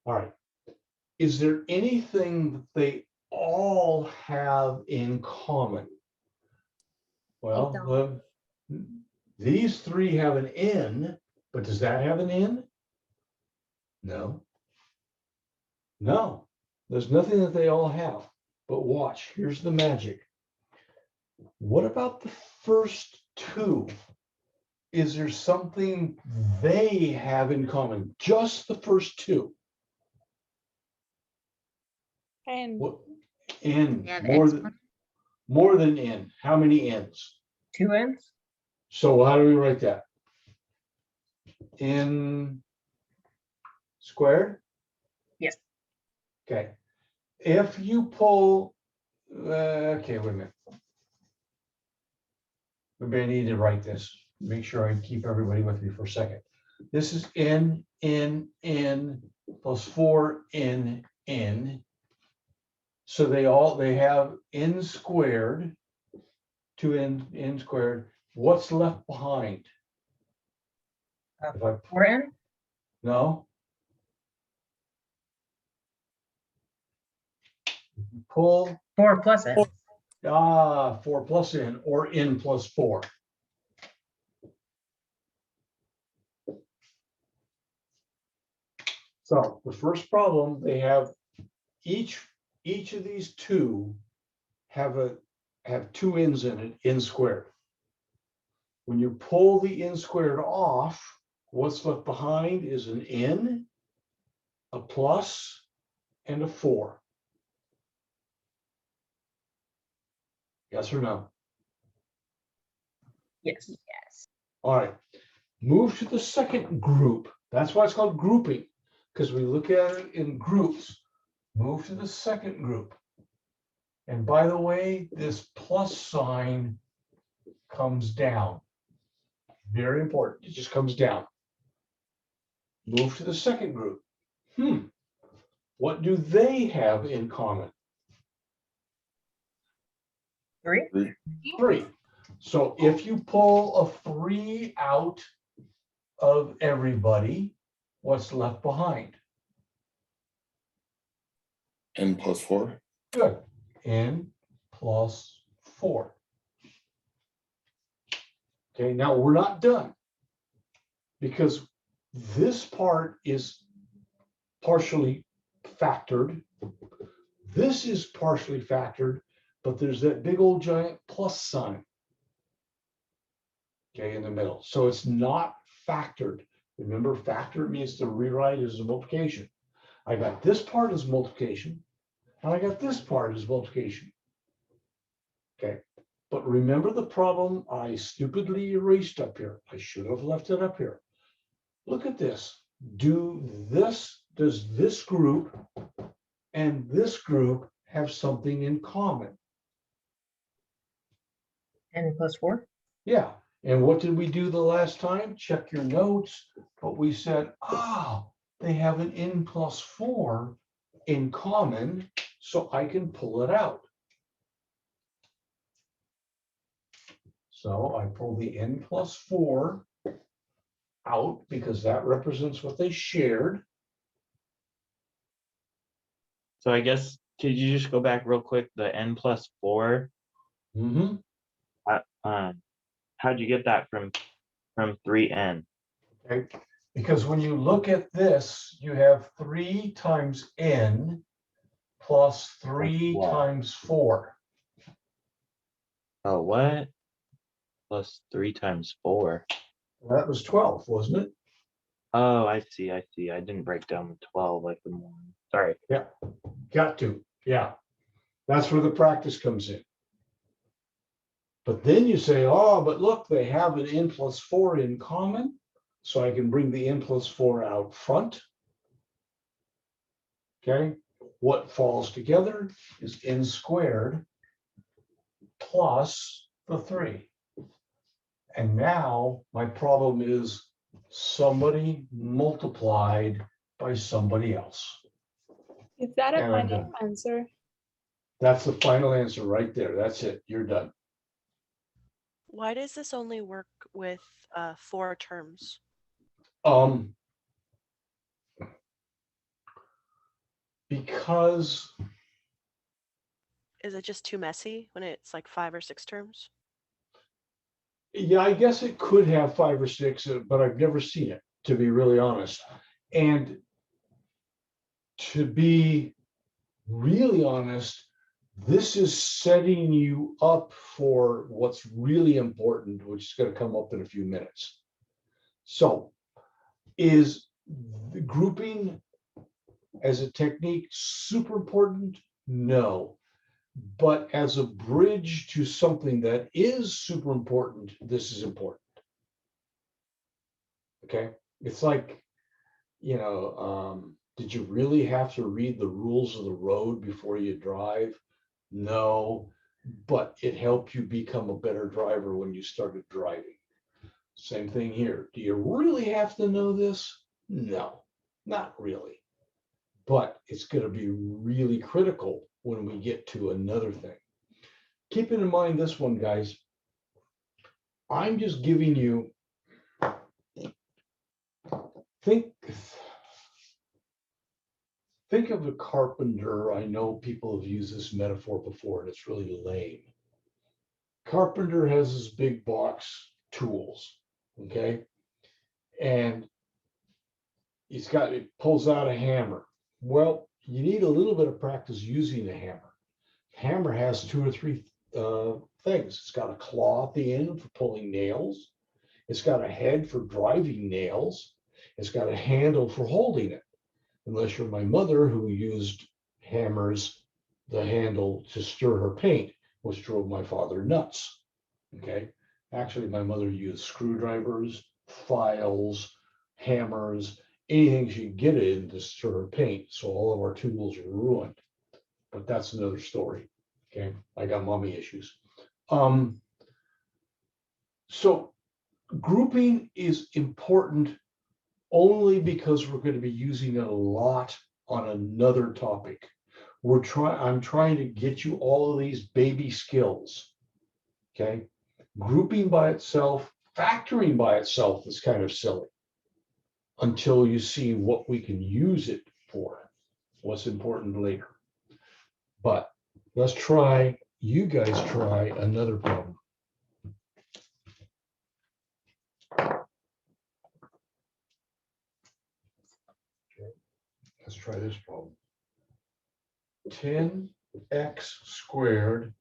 All right. Is there anything that they all have in common? Well, these 3 have an n, but does that have an n? No. No, there's nothing that they all have. But watch, here's the magic. What about the first 2? Is there something they have in common? Just the first 2. And What? N, Yeah, the more than n. How many n's? 2 n's? So how do we write that? N squared? Yes. Okay. If you pull, okay, wait a minute. Maybe I need to write this. Make sure I keep everybody with me for a second. This is n plus 4n. So they have n squared, 2n squared. What's left behind? If I 4n? no. Pull 4 plus n. 4 plus n, or n plus 4. So the first problem, they have each of these 2 have 2 n's in it, n squared. When you pull the n squared off, what's left behind is an n, a plus, and a 4. Yes or no? Yes. All right. Move to the second group. That's why it's called grouping, because we look at it in groups. Move to the second group. And by the way, this plus sign comes down. Very important. It just comes down. Move to the second group. What do they have in common? 3. 3. So if you pull a 3 out of everybody, what's left behind? N plus 4. Good. N plus 4. Okay, now we're not done because this part is partially factored. This is partially factored, but there's that big old giant plus sign, okay, in the middle. So it's not factored. Remember, factor means to rewrite as a multiplication. I got this part as multiplication, and I got this part as multiplication. Okay, but remember the problem I stupidly erased up here. I should have left it up here. Look at this. Does this group and this group have something in common? N plus 4. Yeah. And what did we do the last time? Check your notes. But we said, they have an N plus 4 in common, so I can pull it out. So I pull the N plus 4 out because that represents what they shared. So I guess, could you just go back real quick? The N plus 4, how'd you get that from 3N? Okay, because when you look at this, you have 3 times N plus 3 Wow. times 4. Oh, what? Plus 3 times 4. That was 12, wasn't it? Oh, I see. I didn't break down the 12 like the morning. Sorry. Yeah, got to. Yeah, that's where the practice comes in. But then you say, but look, they have an N plus 4 in common. So I can bring the N plus 4 out front. Okay, what falls together is N squared plus the 3. And now my problem is somebody multiplied by somebody else. Is that a And I'm final done. answer? That's the final answer right there. That's it. You're done. Why does this only work with 4 terms? Because Is it just too messy when it's like 5 or 6 terms? yeah, I guess it could have 5 or 6, but I've never seen it, to be really honest. And to be really honest, this is setting you up for what's really important, which is going to come up in a few minutes. So, is the grouping as a technique super important? No. But as a bridge to something that is super important, this is important. Okay, it's like, did you really have to read the rules of the road before you drive? No, but it helped you become a better driver when you started driving. Same thing here. Do you really have to know this? No, not really. But it's going to be really critical when we get to another thing. Keeping in mind this one, guys, I'm just giving you, think of a carpenter. I know people have used this metaphor before, and it's really lame. Carpenter has his big box tools, okay? And it pulls out a hammer. Well, you need a little bit of practice using a hammer. Hammer has 2 or 3 things. It's got a claw at the end for pulling nails. It's got a head for driving nails. It's got a handle for holding it. Unless you're my mother, who used hammers, the handle, to stir her paint, which drove my father nuts. Okay. Actually, my mother used screwdrivers, files, hammers, anything she could get in to stir her paint. So all of our tools were ruined. But that's another story. Okay, I got mommy issues. So grouping is important only because we're going to be using it a lot on another topic. I'm trying to get you all of these baby skills. Okay, grouping by itself, factoring by itself is kind of silly until you see what we can use it for, what's important later. But let's try, you guys try another problem. Okay, let's try this problem. 10x squared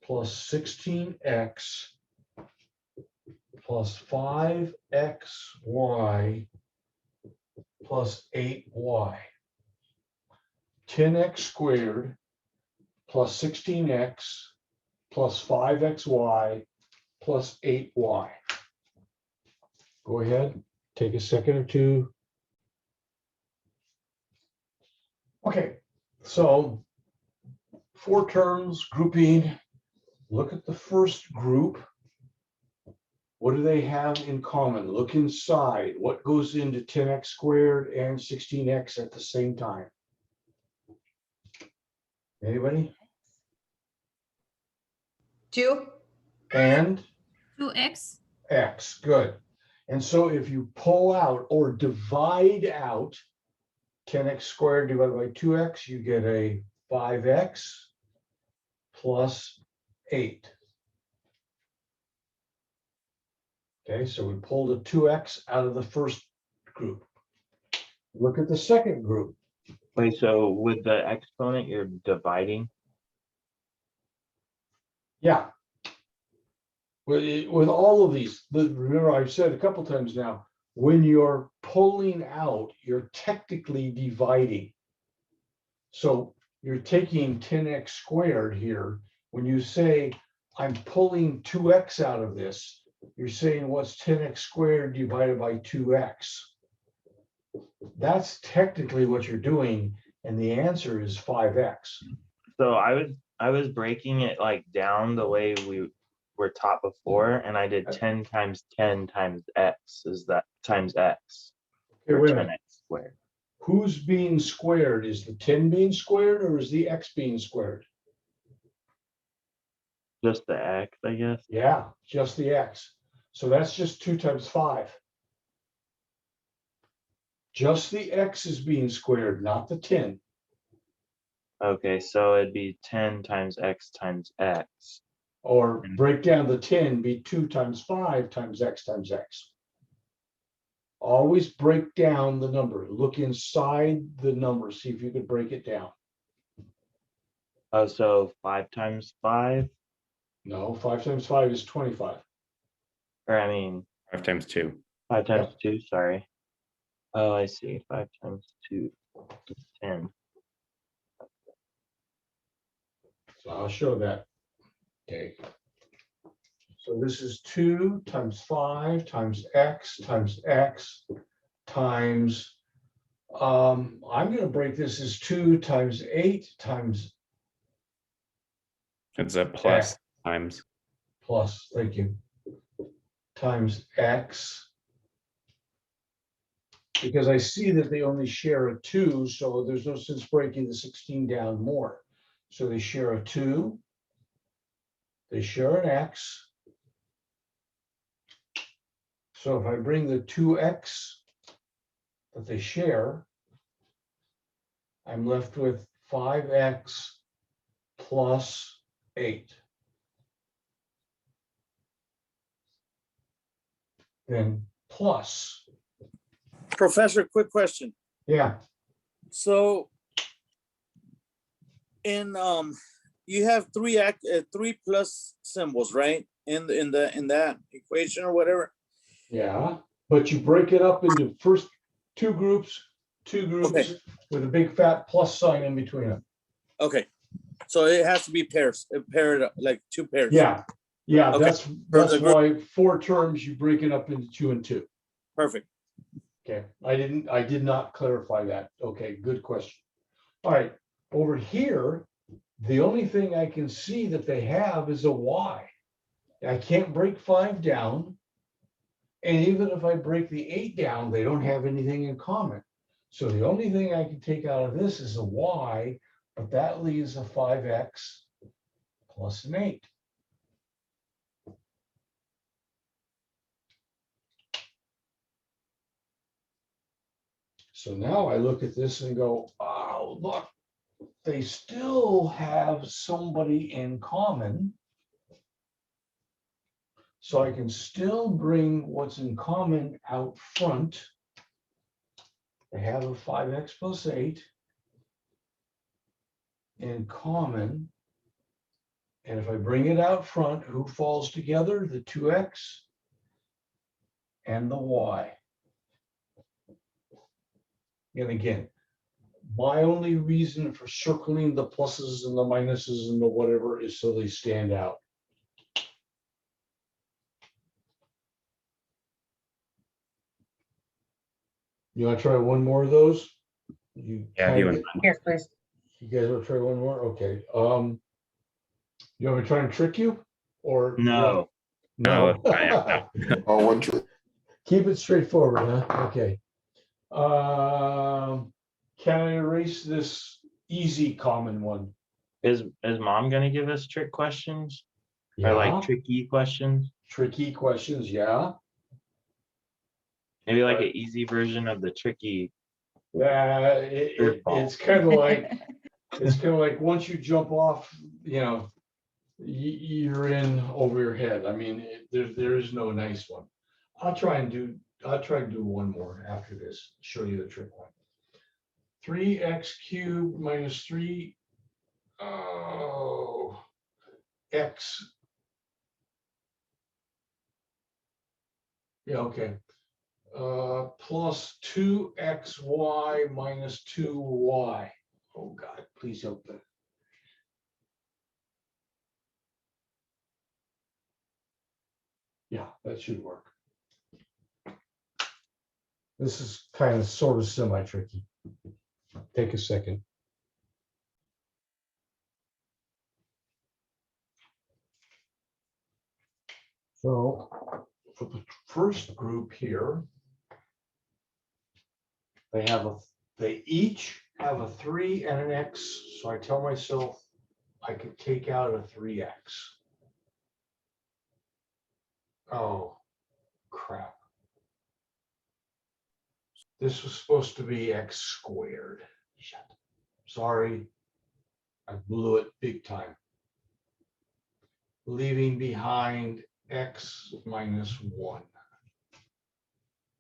plus 16x plus 5xy plus 8y. 10x squared plus 16x plus 5xy plus 8y. Go ahead, take a second or two. Okay, so 4 terms, grouping. Look at the first group. What do they have in common? Look inside. What goes into 10x squared and 16x at the same time? Anybody? 2. And 2x. x, good. And so if you pull out or divide out 10x squared divided by 2x, you get a 5x plus 8. Okay, so we pulled a 2x out of the first group. Look at the second group. Wait, so with the exponent, you're dividing? Yeah. With all of these, remember I've said a couple times now, when you're pulling out, you're technically dividing. So you're taking 10x squared here. When you say, I'm pulling 2x out of this, you're saying what's 10x squared divided by 2x? That's technically what you're doing, and the answer is 5x. So I was breaking it like down the way we were taught before, and I did 10 times 10 times x is that times x. Okay, Or wait a minute. 10x squared. Who's being squared? Is the 10 being squared or is the x being squared? Just the x, I guess. Yeah, just the x. So that's just 2 times 5. Just the x is being squared, not the 10. Okay, so it'd be 10 times x times x. Or break down the 10, be 2 times 5 times x times x. Always break down the number. Look inside the number, see if you could break it down. Oh, so 5 times 5? No, 5 times 5 is 25. Or I mean, 5 times 2. 5 times 2, sorry. Oh, I see. 5 times 2 is 10. So I'll show that. Okay. So this is 2 times 5 times x times I'm going to break this as 2 times 8 times It's a plus times. plus, thank you, times x. Because I see that they only share a 2, so there's no sense breaking the 16 down more. So they share a 2, they share an x. So if I bring the 2x that they share, I'm left with 5x plus 8. Then plus, Professor, quick question. yeah, So in you have three plus symbols, right? In that equation or whatever. yeah. But you break it up into first two groups Okay. with a big fat plus sign in between them. Okay. So it has to be pairs, paired like 2 pairs. Yeah, yeah, Okay. that's the group- why 4 terms, you break it up into 2 and 2. Perfect. Okay, I did not clarify that. Okay, good question. All right, over here, The only thing I can see that they have is a y. I can't break 5 down. And even if I break the 8 down, they don't have anything in common. So the only thing I can take out of this is a y, but that leaves a 5x plus an 8. So now I look at this and go, oh, look, they still have somebody in common. So I can still bring what's in common out front. They have a 5x plus 8 in common. And if I bring it out front, who falls together? The 2x and the y. And again, my only reason for circling the pluses and the minuses and the whatever is so they stand out. You want to try one more of those? You Yeah, if kinda you get- want. Yes, please. You guys want to try one more? Okay. You want me to try and trick you? Or No. no? Oh, one true. Keep it straightforward, huh? Okay. Can I erase this easy common one? Is mom gonna give us trick questions? Or like Yeah. tricky questions? Tricky questions, yeah. Maybe like an easy version of the tricky. It's kind of like once you jump off, you know, you're in over your head. I mean, there is no nice one. I'll try and do one more after this. Show you the trick one. 3x cubed minus 3 x. Yeah, okay. Plus 2xy minus 2y. Oh God, please help that. Yeah, that should work. This is kind of sort of semi-tricky. Take a second. So for the first group here, they each have a 3 and an x. So I tell myself I could take out a 3x. Oh, crap. This was supposed to be x squared. Shit. Sorry, I blew it big time. Leaving behind x minus 1.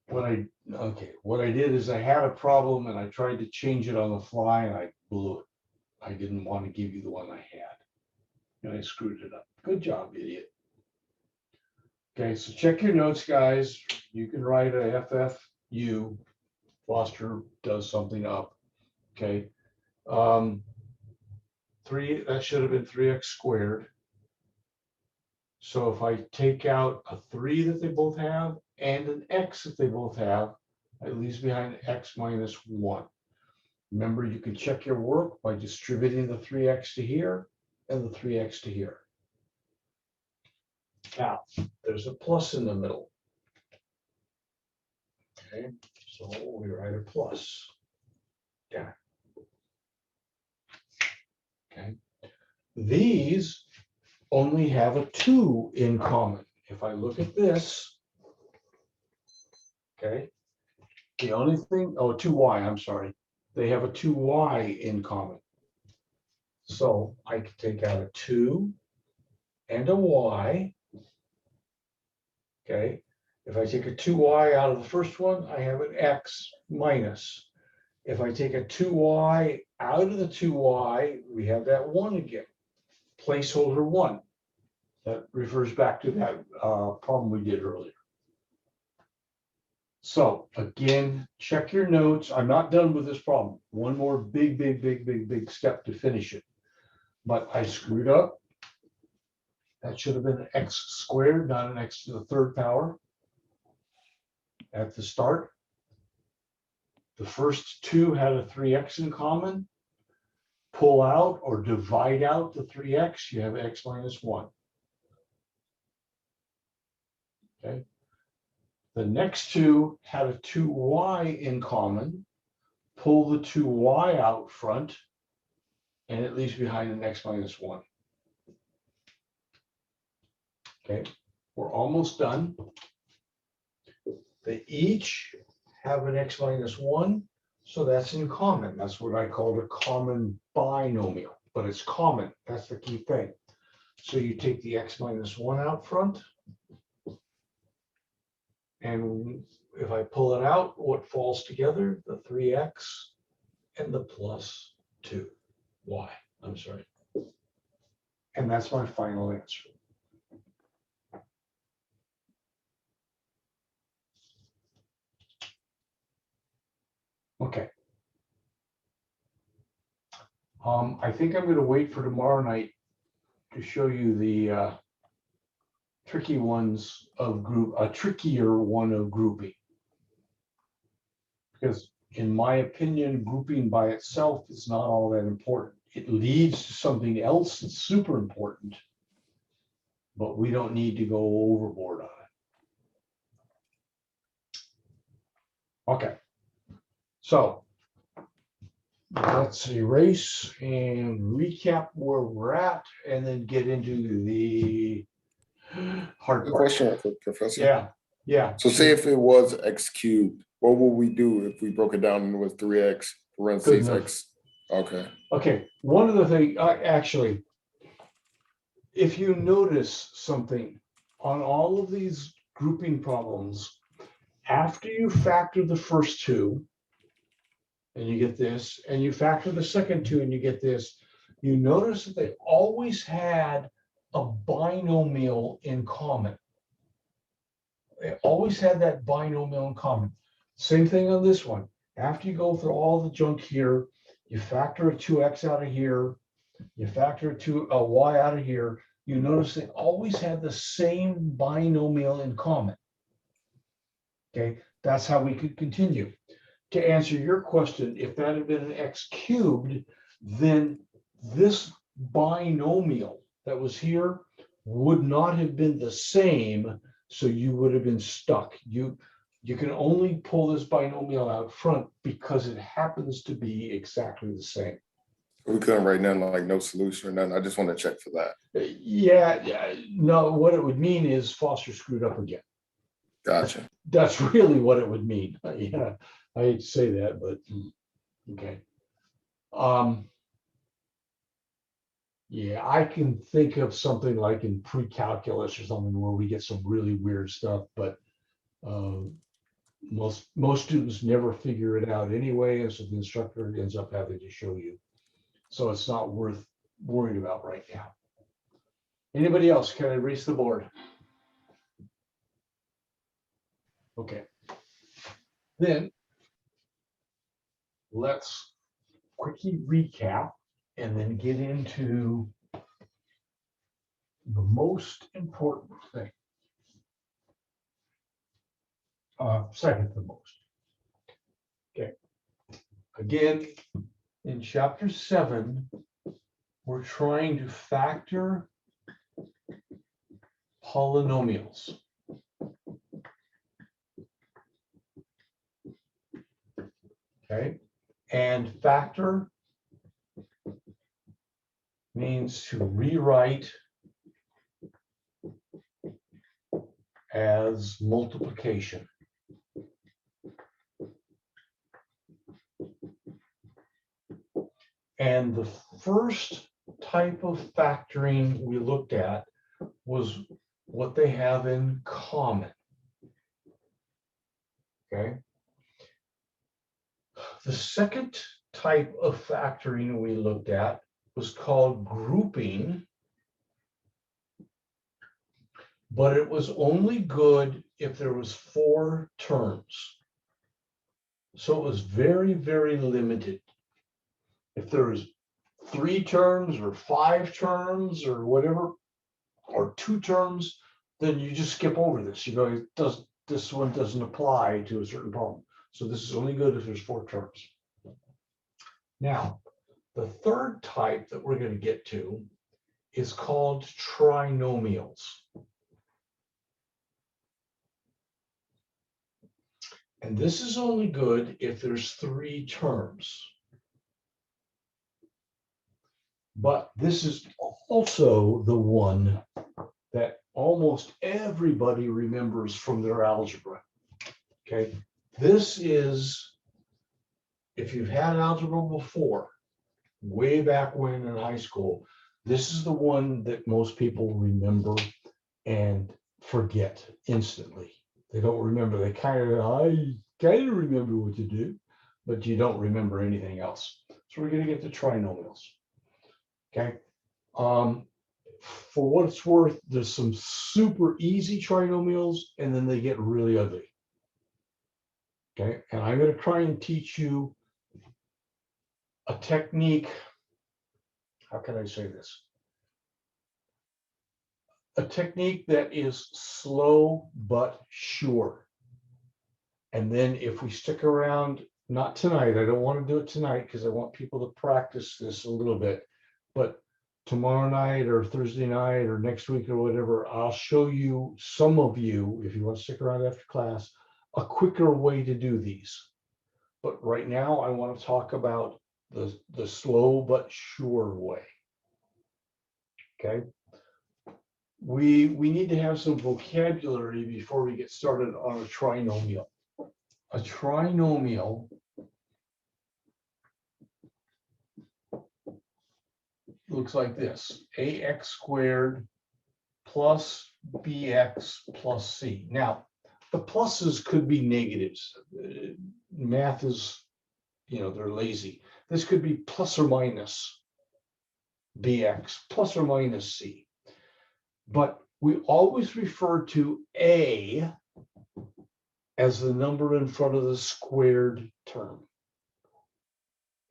What I did is I had a problem and I tried to change it on the fly and I blew it. I didn't want to give you the one I had. And I screwed it up. Good job, idiot. Okay, so check your notes, guys. You can write a FFU. Foster does something up. Okay. 3, that should have been 3x squared. So if I take out a 3 that they both have and an x that they both have, it leaves behind x minus 1. Remember, you can check your work by distributing the 3x to here and the 3x to here. Now, there's a plus in the middle. Okay, so we write a plus. Yeah. Okay. These only have a 2 in common. If I look at this, okay, the only thing, 2y, I'm sorry. They have a 2y in common. So I can take out a 2 and a y. Okay, if I take a 2y out of the first one, I have an x minus. If I take a 2y out of the 2y, we have that 1 again. Placeholder 1. That refers back to that problem we did earlier. So again, check your notes. I'm not done with this problem. One more big step to finish it. But I screwed up. That should have been an x squared, not an x to the 3rd power at the start. The first 2 had a 3x in common. pull out or divide out the 3x, you have x minus 1. Okay. The next two had a 2y in common. Pull the 2y out front, and it leaves behind an x minus 1. Okay, we're almost done. They each have an x minus 1, so that's in common. That's what I call a common binomial, but it's common. That's the key thing. So you take the x minus 1 out front, and if I pull it out, what falls together? The 3x and the plus 2y. I'm sorry. And that's my final answer. Okay. I think I'm going to wait for tomorrow night to show you the tricky ones of group, a trickier one of grouping. Because in my opinion, grouping by itself is not all that important. It leads to something else that's super important, but we don't need to go overboard on it. Okay. So let's erase and recap where we're at and then get into the hard Good part. question, Professor. Yeah, yeah. So say if it was x cubed, what would we do if we broke it down and it was 3x parentheses enough. x? Okay. Okay, one of the things, actually, if you notice something on all of these grouping problems, after you factor the first two, and you get this, and you factor the second two and you get this, you notice that they always had a binomial in common. They always had that binomial in common. Same thing on this one. After you go through all the junk here, you factor a 2x out of here, you factor a y out of here, you notice they always had the same binomial in common. Okay, that's how we could continue. To answer your question, if that had been an x cubed, then this binomial that was here would not have been the same, so you would have been stuck. You can only pull this binomial out front because it happens to be exactly the same. We couldn't write nothing like no solution or nothing. I just want to check for that. Yeah, no, what it would mean is Foster screwed up again. Gotcha. That's really what it would mean. Yeah, I hate to say that, but okay. Yeah, I can think of something like in pre-calculus or something where we get some really weird stuff, but most students never figure it out anyway, and so the instructor ends up having to show you. So it's not worth worrying about right now. Anybody else? Can I erase the board? Okay. Then let's quickly recap and then get into the most important thing. Second to most. Okay. Again, in chapter 7, we're trying to factor polynomials. Okay, and factor means to rewrite as multiplication. And the first type of factoring we looked at was what they have in common. Okay. The second type of factoring we looked at was called grouping, but it was only good if there was 4 terms. So it was very, very limited. If there was 3 terms or 5 terms or whatever, or 2 terms, then you just skip over this. You go, this one doesn't apply to a certain problem. So this is only good if there's 4 terms. Now, The third type that we're going to get to is called trinomials. And this is only good if there's 3 terms. But this is also the one that almost everybody remembers from their algebra. Okay, this is, if you've had algebra before, way back when in high school, this is the one that most people remember and forget instantly. They don't remember. I kind of remember what to do, but you don't remember anything else. So we're going to get to trinomials. Okay. For what it's worth, there's some super easy trinomials, and then they get really ugly. Okay. And I'm going to try and teach you a technique. How can I say this? A technique that is slow but sure. And then if we stick around, not tonight, I don't want to do it tonight because I want people to practice this a little bit, but tomorrow night or Thursday night or next week or whatever, I'll show you, some of you, if you want to stick around after class, a quicker way to do these. But right now I want to talk about the slow but sure way. Okay. We need to have some vocabulary before we get started on a trinomial. A trinomial looks like this: ax squared plus bx plus c. Now, the pluses could be negatives. Math is, they're lazy. This could be plus or minus bx, plus or minus c. But we always refer to a as the number in front of the squared term.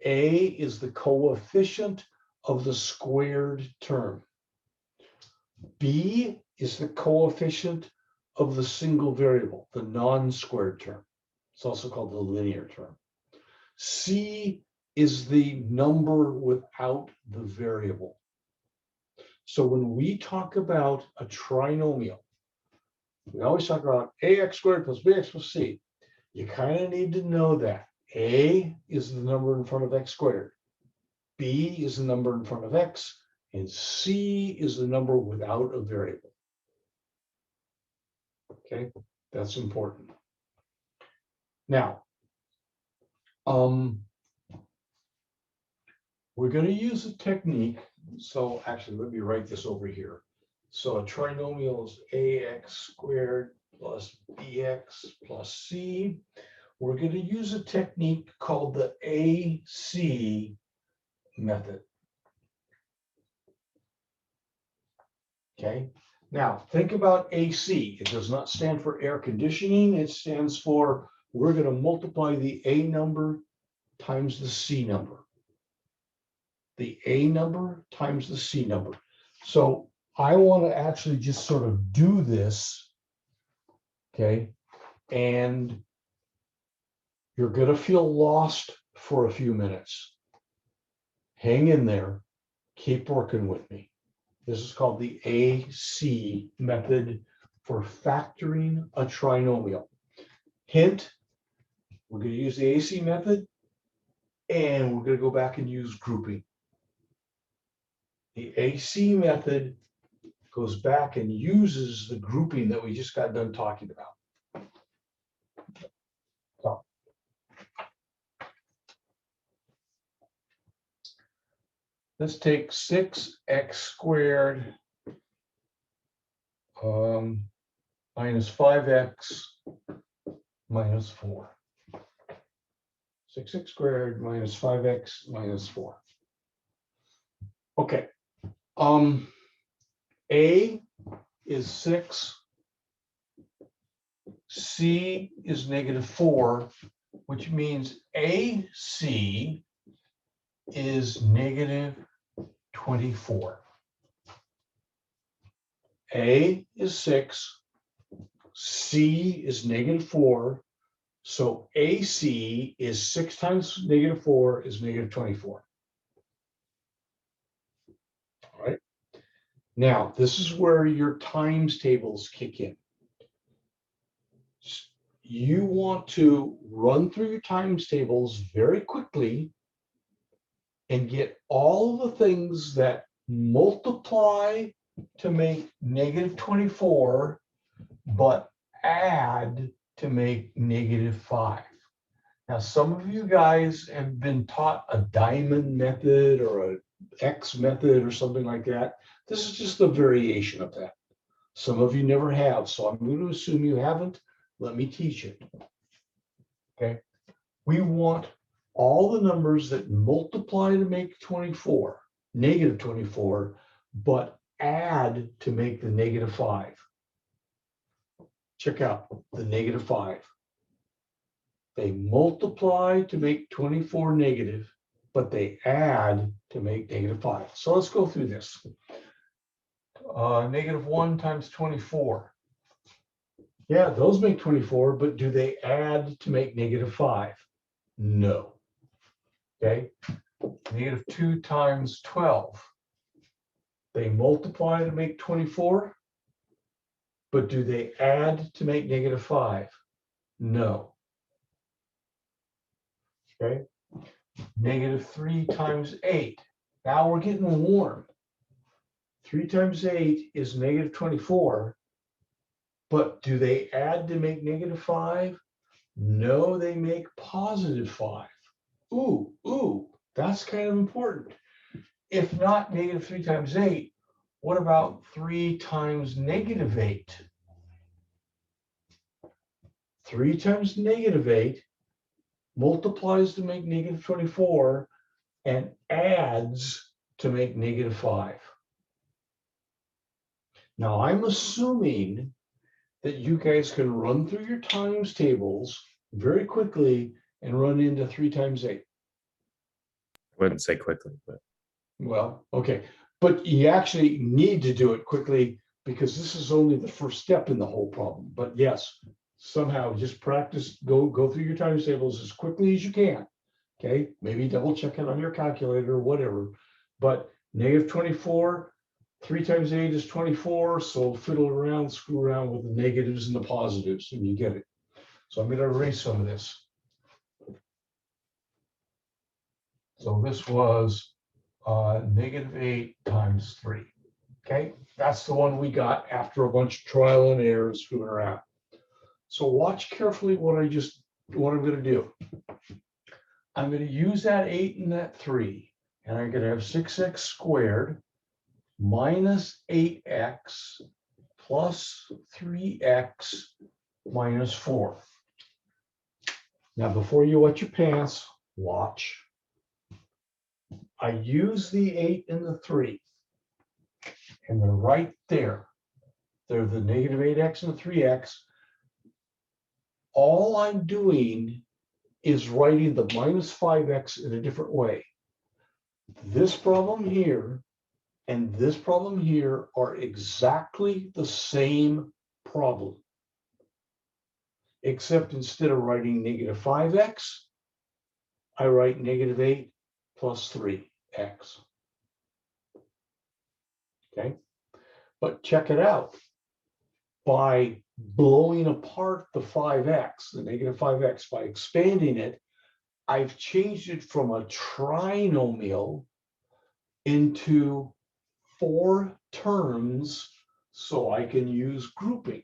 A is the coefficient of the squared term. B is the coefficient of the single variable, the non-squared term. It's also called the linear term. C is the number without the variable. So when we talk about a trinomial, we always talk about ax squared plus bx plus c. You kind of need to know that a is the number in front of x squared, b is the number in front of x, and c is the number without a variable. Okay, that's important. Now, we're going to use a technique. So actually, let me write this over here. So a trinomial is ax squared plus bx plus c. We're going to use a technique called the AC method. Okay. Now, think about AC. It does not stand for air conditioning. It stands for, we're going to multiply the A number times the C number. The A number times the C number. So I want to actually just sort of do this. Okay. And you're going to feel lost for a few minutes. Hang in there. Keep working with me. This is called the AC method for factoring a trinomial. Hint, we're going to use the AC method, and we're going to go back and use grouping. The AC method goes back and uses the grouping that we just got done talking about. So, let's take 6x squared minus 5x minus 4. 6x squared minus 5x minus 4. Okay. A is 6. C is -4, which means AC is -24. A is 6. C is -4. So AC is 6 times -4 is -24. Now, this is where your times tables kick in. You want to run through your times tables very quickly and get all the things that multiply to make -24, but add to make -5. Now, some of you guys have been taught a diamond method or a X method or something like that. This is just a variation of that. Some of you never have, so I'm going to assume you haven't. Let me teach it. Okay. We want all the numbers that multiply to make 24, -24, but add to make the -5. Check out the -5. They multiply to make 24 negative, but they add to make -5. So let's go through this. -1 times 24. Yeah, those make 24, but do they add to make -5? No. Okay. -2 times 12. They multiply to make 24, but do they add to make -5? No. Okay. -3 times 8. Now we're getting warm. 3 times 8 is -24, but do they add to make -5? No, they make +5. Ooh, that's kind of important. If not -3 times 8, what about 3 times -8? 3 times -8 multiplies to make -24 and adds to make -5. Now, I'm assuming that you guys can run through your times tables very quickly and run into 3 times 8. I wouldn't say quickly, but Well, okay, but you actually need to do it quickly because this is only the first step in the whole problem. But yes, somehow just practice, go through your times tables as quickly as you can. Okay, maybe double check it on your calculator or whatever. But -24, 3 times 8 is 24. So fiddle around, screw around with the negatives and the positives, and you get it. So I'm going to erase some of this. So this was -8 times 3. Okay, that's the one we got after a bunch of trial and error screwing around. So watch carefully what I'm going to do. I'm going to use that 8 and that 3, and I'm going to have 6x squared minus 8x plus 3x minus 4. Now, before you wet your pants, watch. I use the 8 and the 3, and they're right there. They're the -8x and the 3x. All I'm doing is writing the -5x in a different way. This problem here and this problem here are exactly the same problem, except instead of writing -5x, I write -8 plus 3x. Okay, but check it out. By blowing apart the 5x, the -5x, by expanding it, I've changed it from a trinomial into 4 terms so I can use grouping.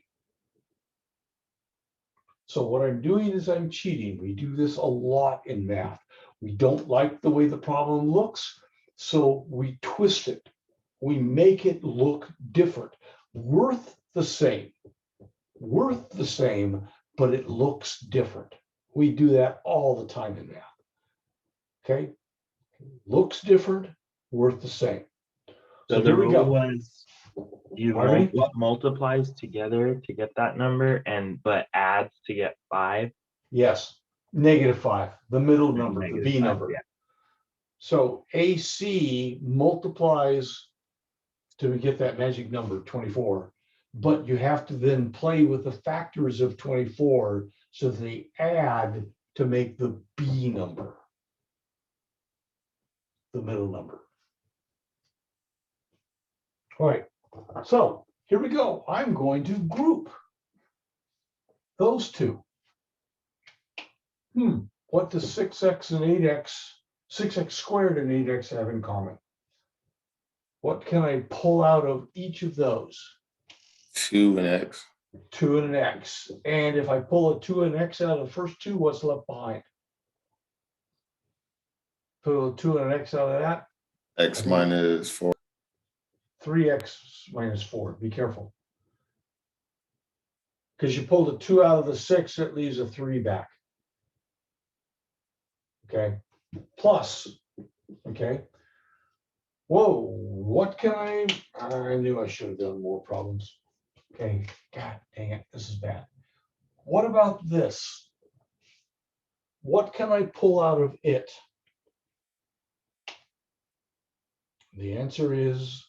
So what I'm doing is I'm cheating. We do this a lot in math. We don't like the way the problem looks, so we twist it. We make it look different. Worth the same, but it looks different. We do that all the time in math. Okay, looks different, worth the same. So the here we go. rule was you Pardon me? what multiplies together to get that number but adds to get 5. Yes, -5, the middle number, the B -5, number. yeah. So AC multiplies to get that magic number 24, but you have to then play with the factors of 24 so they add to make the B number, the middle number. All right, So here we go. I'm going to group those two. What does 6x and 8x, 6x squared and 8x have in common? What can I pull out of each of those? 2 and x. 2 and an x. And if I pull a 2 and x out of the first two, what's left behind? Pull a 2 and an x out of that, X minus 4. 3x minus 4. Be careful. Because you pulled a 2 out of the 6, it leaves a 3 back. Okay. Plus, okay. Whoa, what can I knew I should have done more problems. Okay, God dang it, this is bad. What about this? What can I pull out of it? The answer is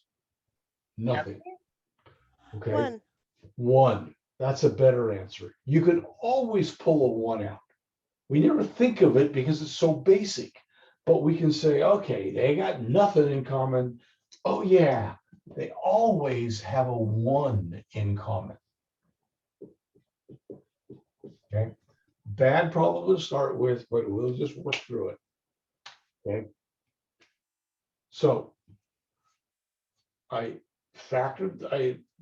nothing. Okay, 1. 1. That's a better answer. You could always pull a 1 out. We never think of it because it's so basic, but we can say, okay, they got nothing in common. Oh yeah, they always have a 1 in common. Okay, bad problem to start with, but we'll just work through it. Okay, so I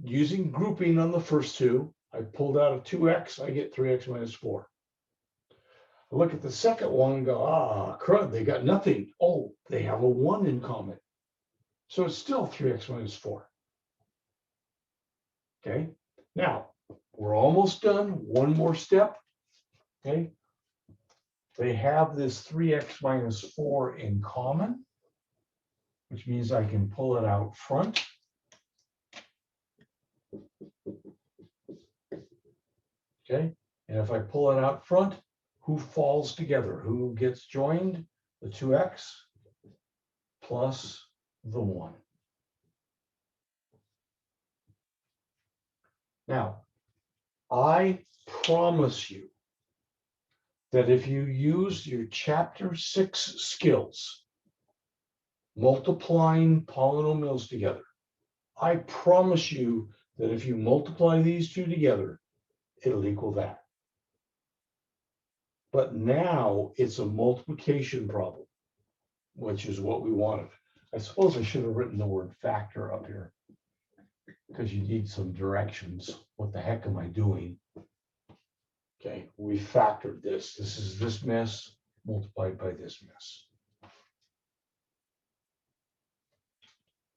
using grouping on the first two, I pulled out a 2x, I get 3x minus 4. I look at the second one and go, ah, crud, they got nothing. Oh, they have a 1 in common. So it's still 3x minus 4. Okay, now we're almost done. One more step. Okay, they have this 3x minus 4 in common, which means I can pull it out front. Okay, and if I pull it out front, who falls together? Who gets joined? The 2x plus the 1. Now, I promise you that if you use your chapter 6 skills, multiplying polynomials together, I promise you that if you multiply these two together, it'll equal that. But now it's a multiplication problem, which is what we wanted. I suppose I should have written the word factor up here because you need some directions. What the heck am I doing? Okay, we factored this. This is this mess multiplied by this mess.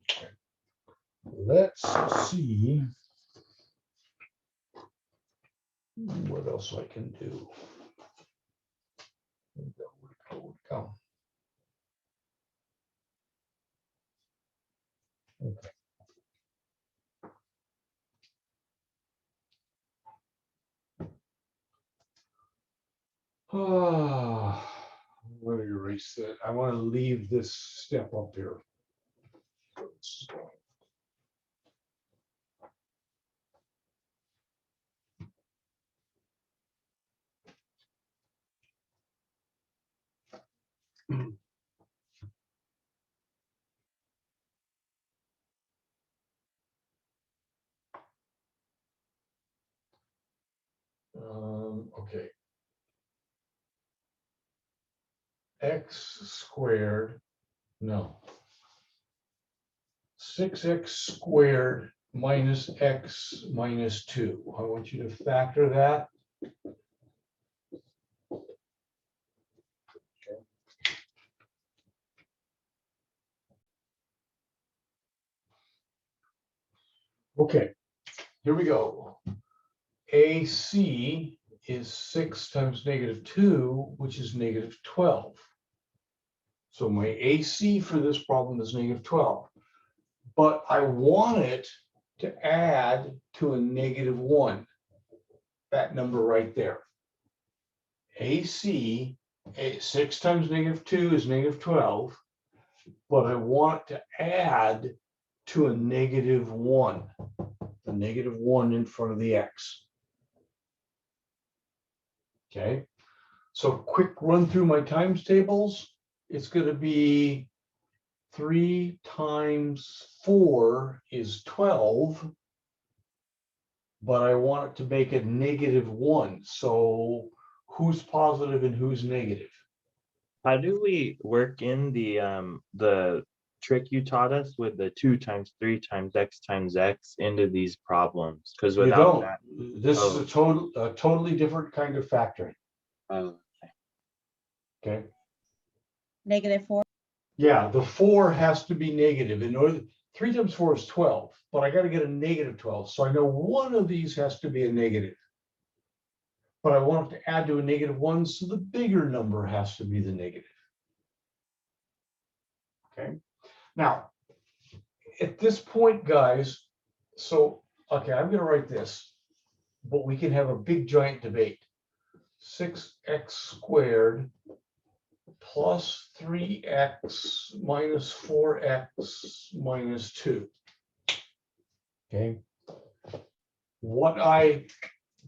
Okay. Let's see what else I can do. Where'd it go? Okay. I'm going to erase that. I want to leave this step up here. Okay. X squared, no. 6x squared minus x minus 2. I want you to factor that. Okay, here we go. AC is 6 times negative 2, which is negative 12. So my AC for this problem is negative 12. But I want it to add to a negative 1. That number right there. AC, 6 times negative 2 is negative 12. But I want it to add to a negative 1. The negative 1 in front of the x. Okay, so quick run through my times tables. It's going to be 3 times 4 is 12. But I want it to make it -1. So who's positive and who's negative? How do we work in the trick you taught us with the 2 times 3 times x times x into these problems? Because You without don't. that, This is Oh. a totally different kind of factoring. Okay. -4. Yeah, the 4 has to be negative. In order, 3 times 4 is 12, but I got to get a -12. So I know one of these has to be a negative. But I want it to add to a -1, so the bigger number has to be the negative. Okay. Now, at this point, guys, so, okay, I'm going to write this, but we can have a big giant debate. 6x squared plus 3x minus 4x minus 2. Okay. What I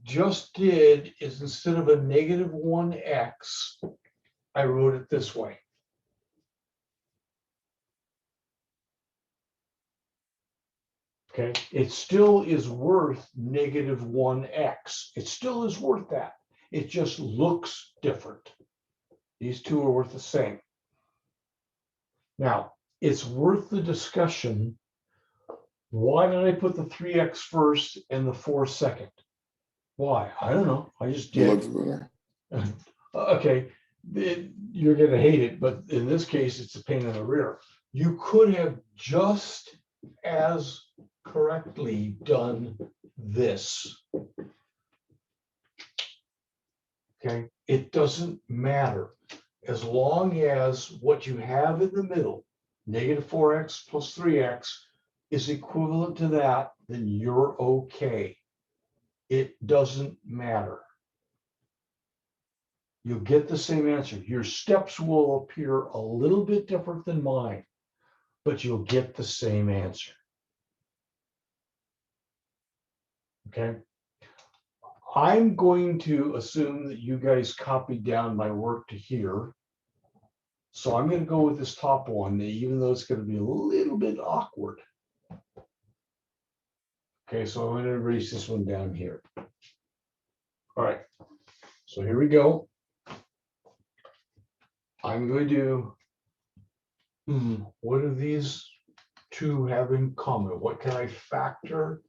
just did is instead of a -1x, I wrote it this way. Okay, it still is worth -1x. It still is worth that. It just looks different. These two are worth the same. Now, it's worth the discussion. Why did I put the 3x first and the 4 second? Why? I don't know. I just It did. looks better. Okay, you're going to hate it, but in this case, it's a pain in the rear. You could have just as correctly done this. Okay, it doesn't matter. As long as what you have in the middle, -4x plus 3x, is equivalent to that, then you're okay. It doesn't matter. You'll get the same answer. Your steps will appear a little bit different than mine, but you'll get the same answer. Okay. I'm going to assume that you guys copied down my work to here. So I'm going to go with this top one, even though it's going to be a little bit awkward. Okay, so I'm going to erase this one down here. All right, so here we go. I'm going to do, what do these two have in common? What can I factor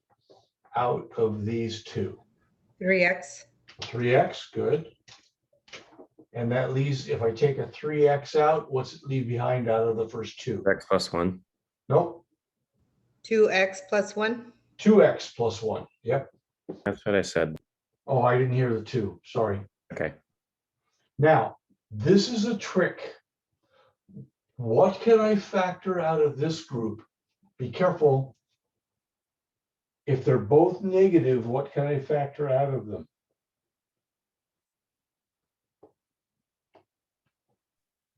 out of these two? 3x. 3x, good. And that leaves, if I take a 3x out, what's it leave behind out of the first two? X plus 1. Nope, 2x plus 1. 2x plus 1. Yep. That's what I said. Oh, I didn't hear the 2. Sorry. Okay. Now, this is a trick. What can I factor out of this group? Be careful. If they're both negative, what can I factor out of them?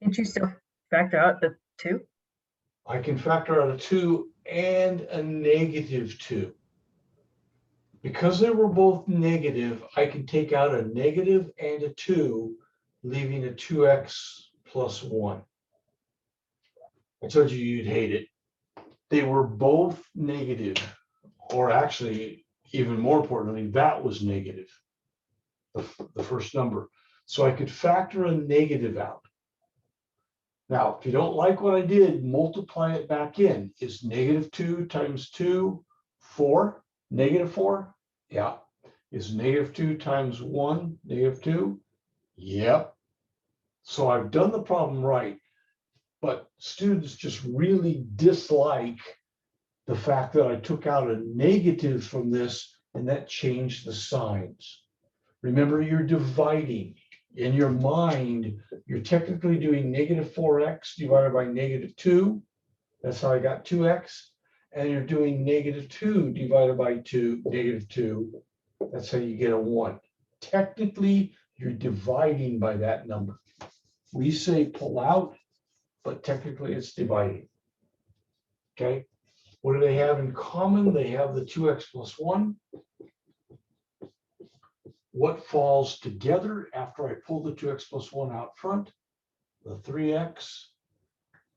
Did you still factor out the 2? I can factor out a 2 and a -2. Because they were both negative, I can take out a negative and a 2, leaving a 2x plus 1. I told you you'd hate it. They were both negative, or actually, even more importantly, that was negative, the first number. So I could factor a negative out. Now, if you don't like what I did, multiply it back in. Is -2 times 2, 4? -4? Yeah. Is -2 times 1, -2? Yep. So I've done the problem right, but students just really dislike the fact that I took out a negative from this and that changed the signs. Remember, you're dividing. In your mind, you're technically doing -4x divided by -2. That's how I got 2x. And you're doing -2 divided by -2. That's how you get a 1. Technically, you're dividing by that number. We say pull out, but technically it's dividing. Okay. What do they have in common? They have the 2x plus 1. What falls together after I pull the 2x plus 1 out front? The 3x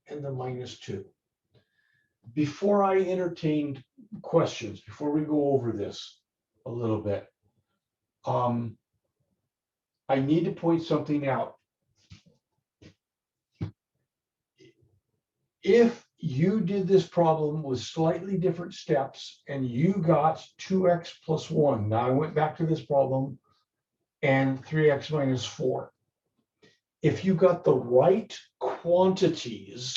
and the -2. Before I entertain questions, before we go over this a little bit, I need to point something out. If you did this problem with slightly different steps and you got 2x plus 1, now I went back to this problem, and 3x minus 4. If you got the right quantities,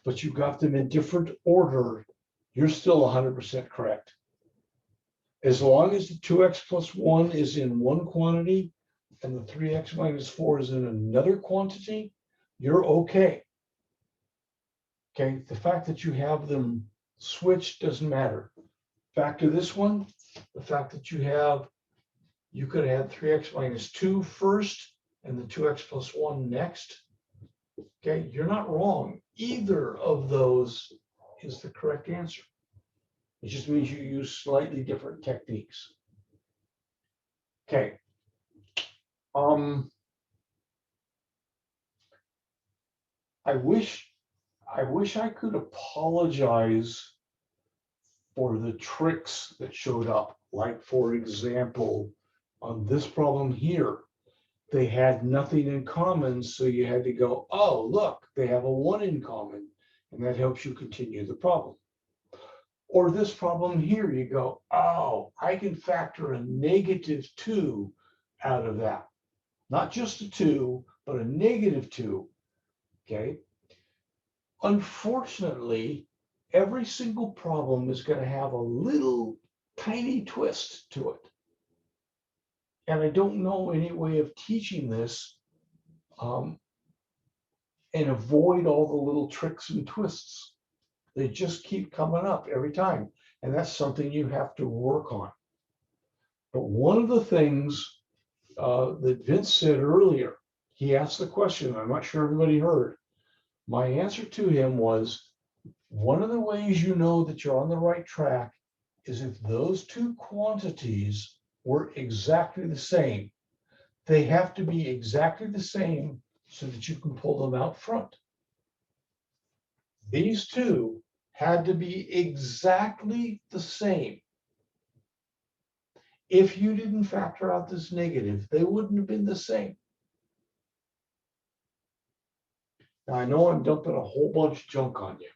but you got them in different order, you're still 100% correct. As long as the 2x plus 1 is in one quantity and the 3x minus 4 is in another quantity, you're okay. Okay, the fact that you have them switched doesn't matter. Back to this one, the fact that you could have had 3x minus 2 first and the 2x plus 1 next. Okay, you're not wrong. Either of those is the correct answer. It just means you use slightly different techniques. Okay. I wish I could apologize for the tricks that showed up. Like, for example, on this problem here, they had nothing in common, so you had to go, oh, look, they have a 1 in common, and that helps you continue the problem. Or this problem here, you go, oh, I can factor a -2 out of that. Not just a 2, but a -2, okay? Unfortunately, every single problem is going to have a little tiny twist to it. And I don't know any way of teaching this and avoid all the little tricks and twists. They just keep coming up every time. And that's something you have to work on. But one of the things that Vince said earlier, he asked the question, I'm not sure everybody heard. My answer to him was, one of the ways you know that you're on the right track is if those two quantities were exactly the same. They have to be exactly the same so that you can pull them out front. These two had to be exactly the same. If you didn't factor out this negative, they wouldn't have been the same. Now, I know I'm dumping a whole bunch of junk on you.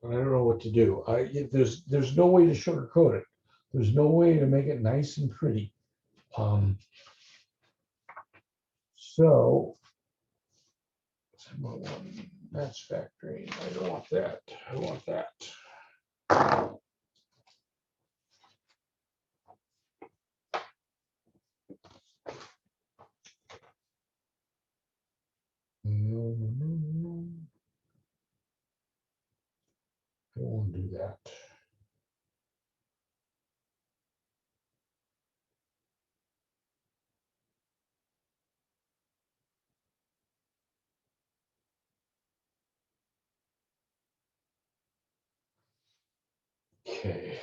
I don't know what to do. There's no way to sugarcoat it. There's no way to make it nice and pretty. So that's factoring. I don't want that. I want that. No. I don't want to do that. Okay.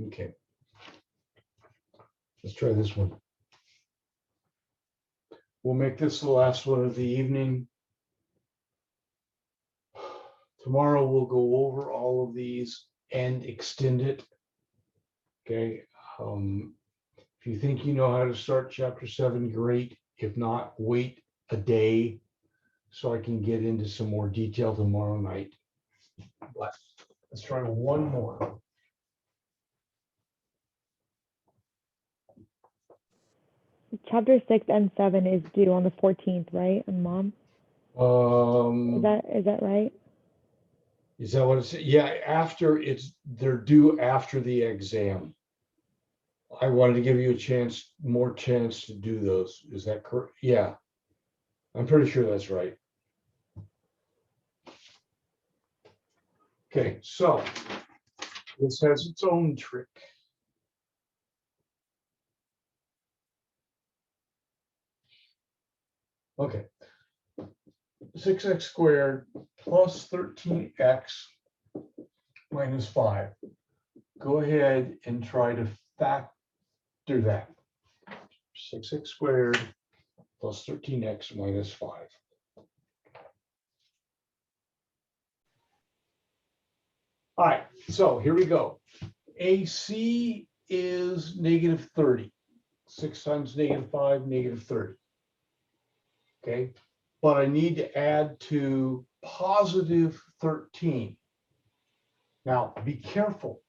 Okay. Let's try this one. We'll make this the last one of the evening. Tomorrow we'll go over all of these and extend it. Okay. If you think you know how to start chapter 7, great. If not, wait a day so I can get into some more detail tomorrow night. But let's try one more. Chapter 6 and 7 is due on the 14th, right? And Mom? Is that right? Is that what it's? Yeah, they're due after the exam. I wanted to give you more chance to do those. Is that correct? Yeah, I'm pretty sure that's right. Okay, so this has its own trick. Okay, 6x squared plus 13x minus 5. Go ahead and try to do that. 6x squared plus 13x minus 5. All right, so here we go. AC is negative 30. 6 times negative 5, negative 30. Okay, but I need to add to positive 13. Now, be careful.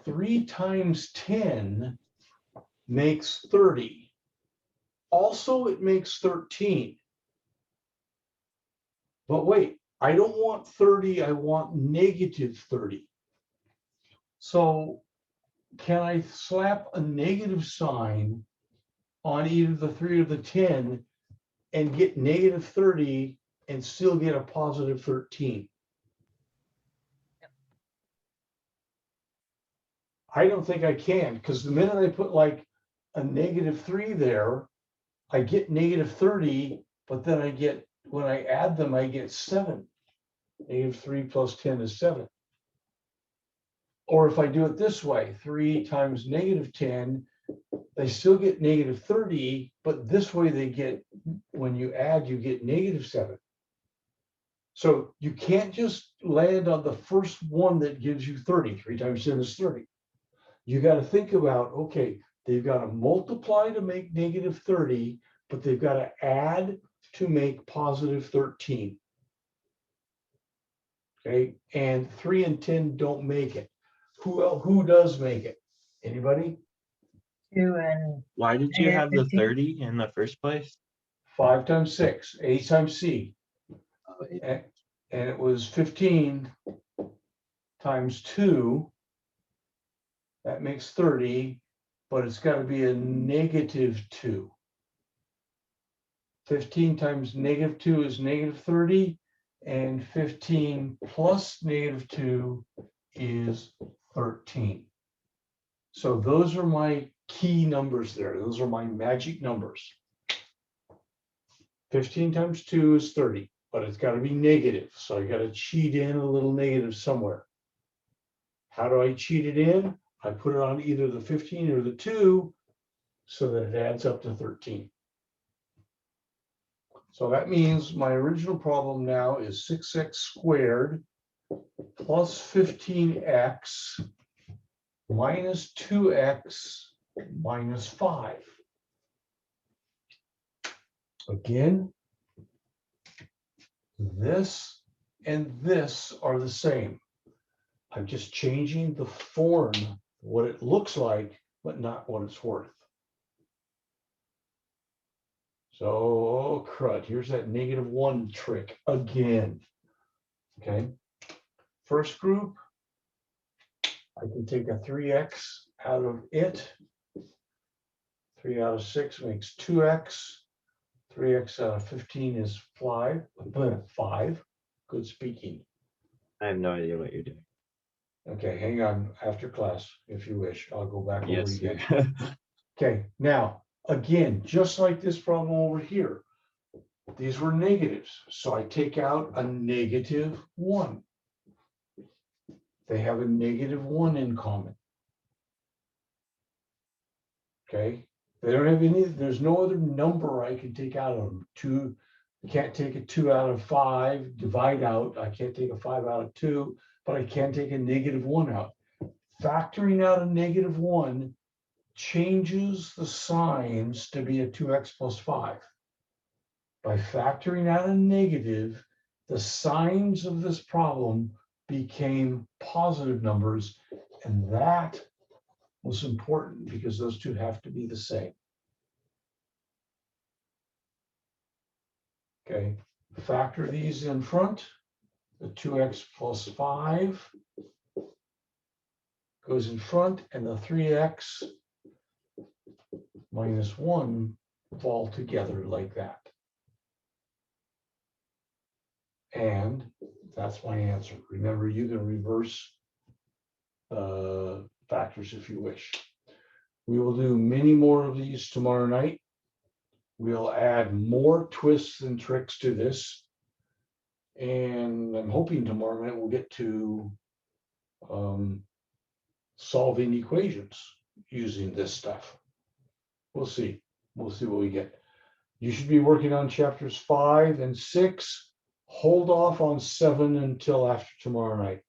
3 times 10 makes 30. Also, it makes 13. But wait, I don't want 30, I want negative 30. So can I slap a negative sign on either the 3 or the 10 and get negative 30 and still get a positive 13? I don't think I can, because the minute I put like a negative 3 there, I get negative 30, but then I get, when I add them, I get 7. Negative 3 plus 10 is 7. Or if I do it this way, 3 times negative 10, they still get negative 30, but this way they get, when you add, you get negative 7. So you can't just land on the first one that gives you 30. 3 times 10 is 30. You got to think about, okay, they've got to multiply to make negative 30, but they've got to add to make positive 13. Okay, and 3 and 10 don't make it. Who does make it? Anybody? 2 and Why did you have the 15. 30 in the first place? 5 times 6, A times C. And it was 15 times 2. That makes 30, but it's got to be a negative 2. 15 times negative 2 is negative 30, and 15 plus negative 2 is 13. So those are my key numbers there. Those are my magic numbers. 15 times 2 is 30, but it's got to be negative. So I got to cheat in a little negative somewhere. How do I cheat it in? I put it on either the 15 or the 2 so that it adds up to 13. So that means my original problem now is 6x squared plus 15x minus 2x minus 5. Again, this and this are the same. I'm just changing the form, what it looks like, but not what it's worth. So, oh crud, here's that -1 trick again. Okay, first group, I can take a 3x out of it. 3 out of 6 makes 2x. 3x out of 15 is 5. 5. Good speaking. I have no idea what you're doing. Okay, hang on after class if you wish. I'll go back over Yes, again. sir. Okay, now, again, just like this problem over here, these were negatives. So I take out a -1. They have a -1 in common. Okay, they don't have any, there's no other number I can take out of them. 2, I can't take a 2 out of 5, divide out. I can't take a 5 out of 2, but I can take a -1 out. Factoring out a -1 changes the signs to be a 2x plus 5. By factoring out a negative, the signs of this problem became positive numbers, and that was important because those two have to be the same. Okay, factor these in front. The 2x plus 5 goes in front, and the 3x minus 1 fall together like that. And that's my answer. Remember, you can reverse factors if you wish. We will do many more of these tomorrow night. We'll add more twists and tricks to this. And I'm hoping tomorrow night we'll get to solving equations. using this stuff. We'll see. We'll see what we get. You should be working on chapters 5 and 6. Hold off on 7 until after tomorrow night.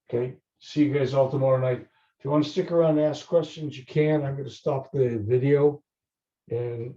Okay, see you guys all tomorrow night. If you want to stick around and ask questions, you can. I'm going to stop the video and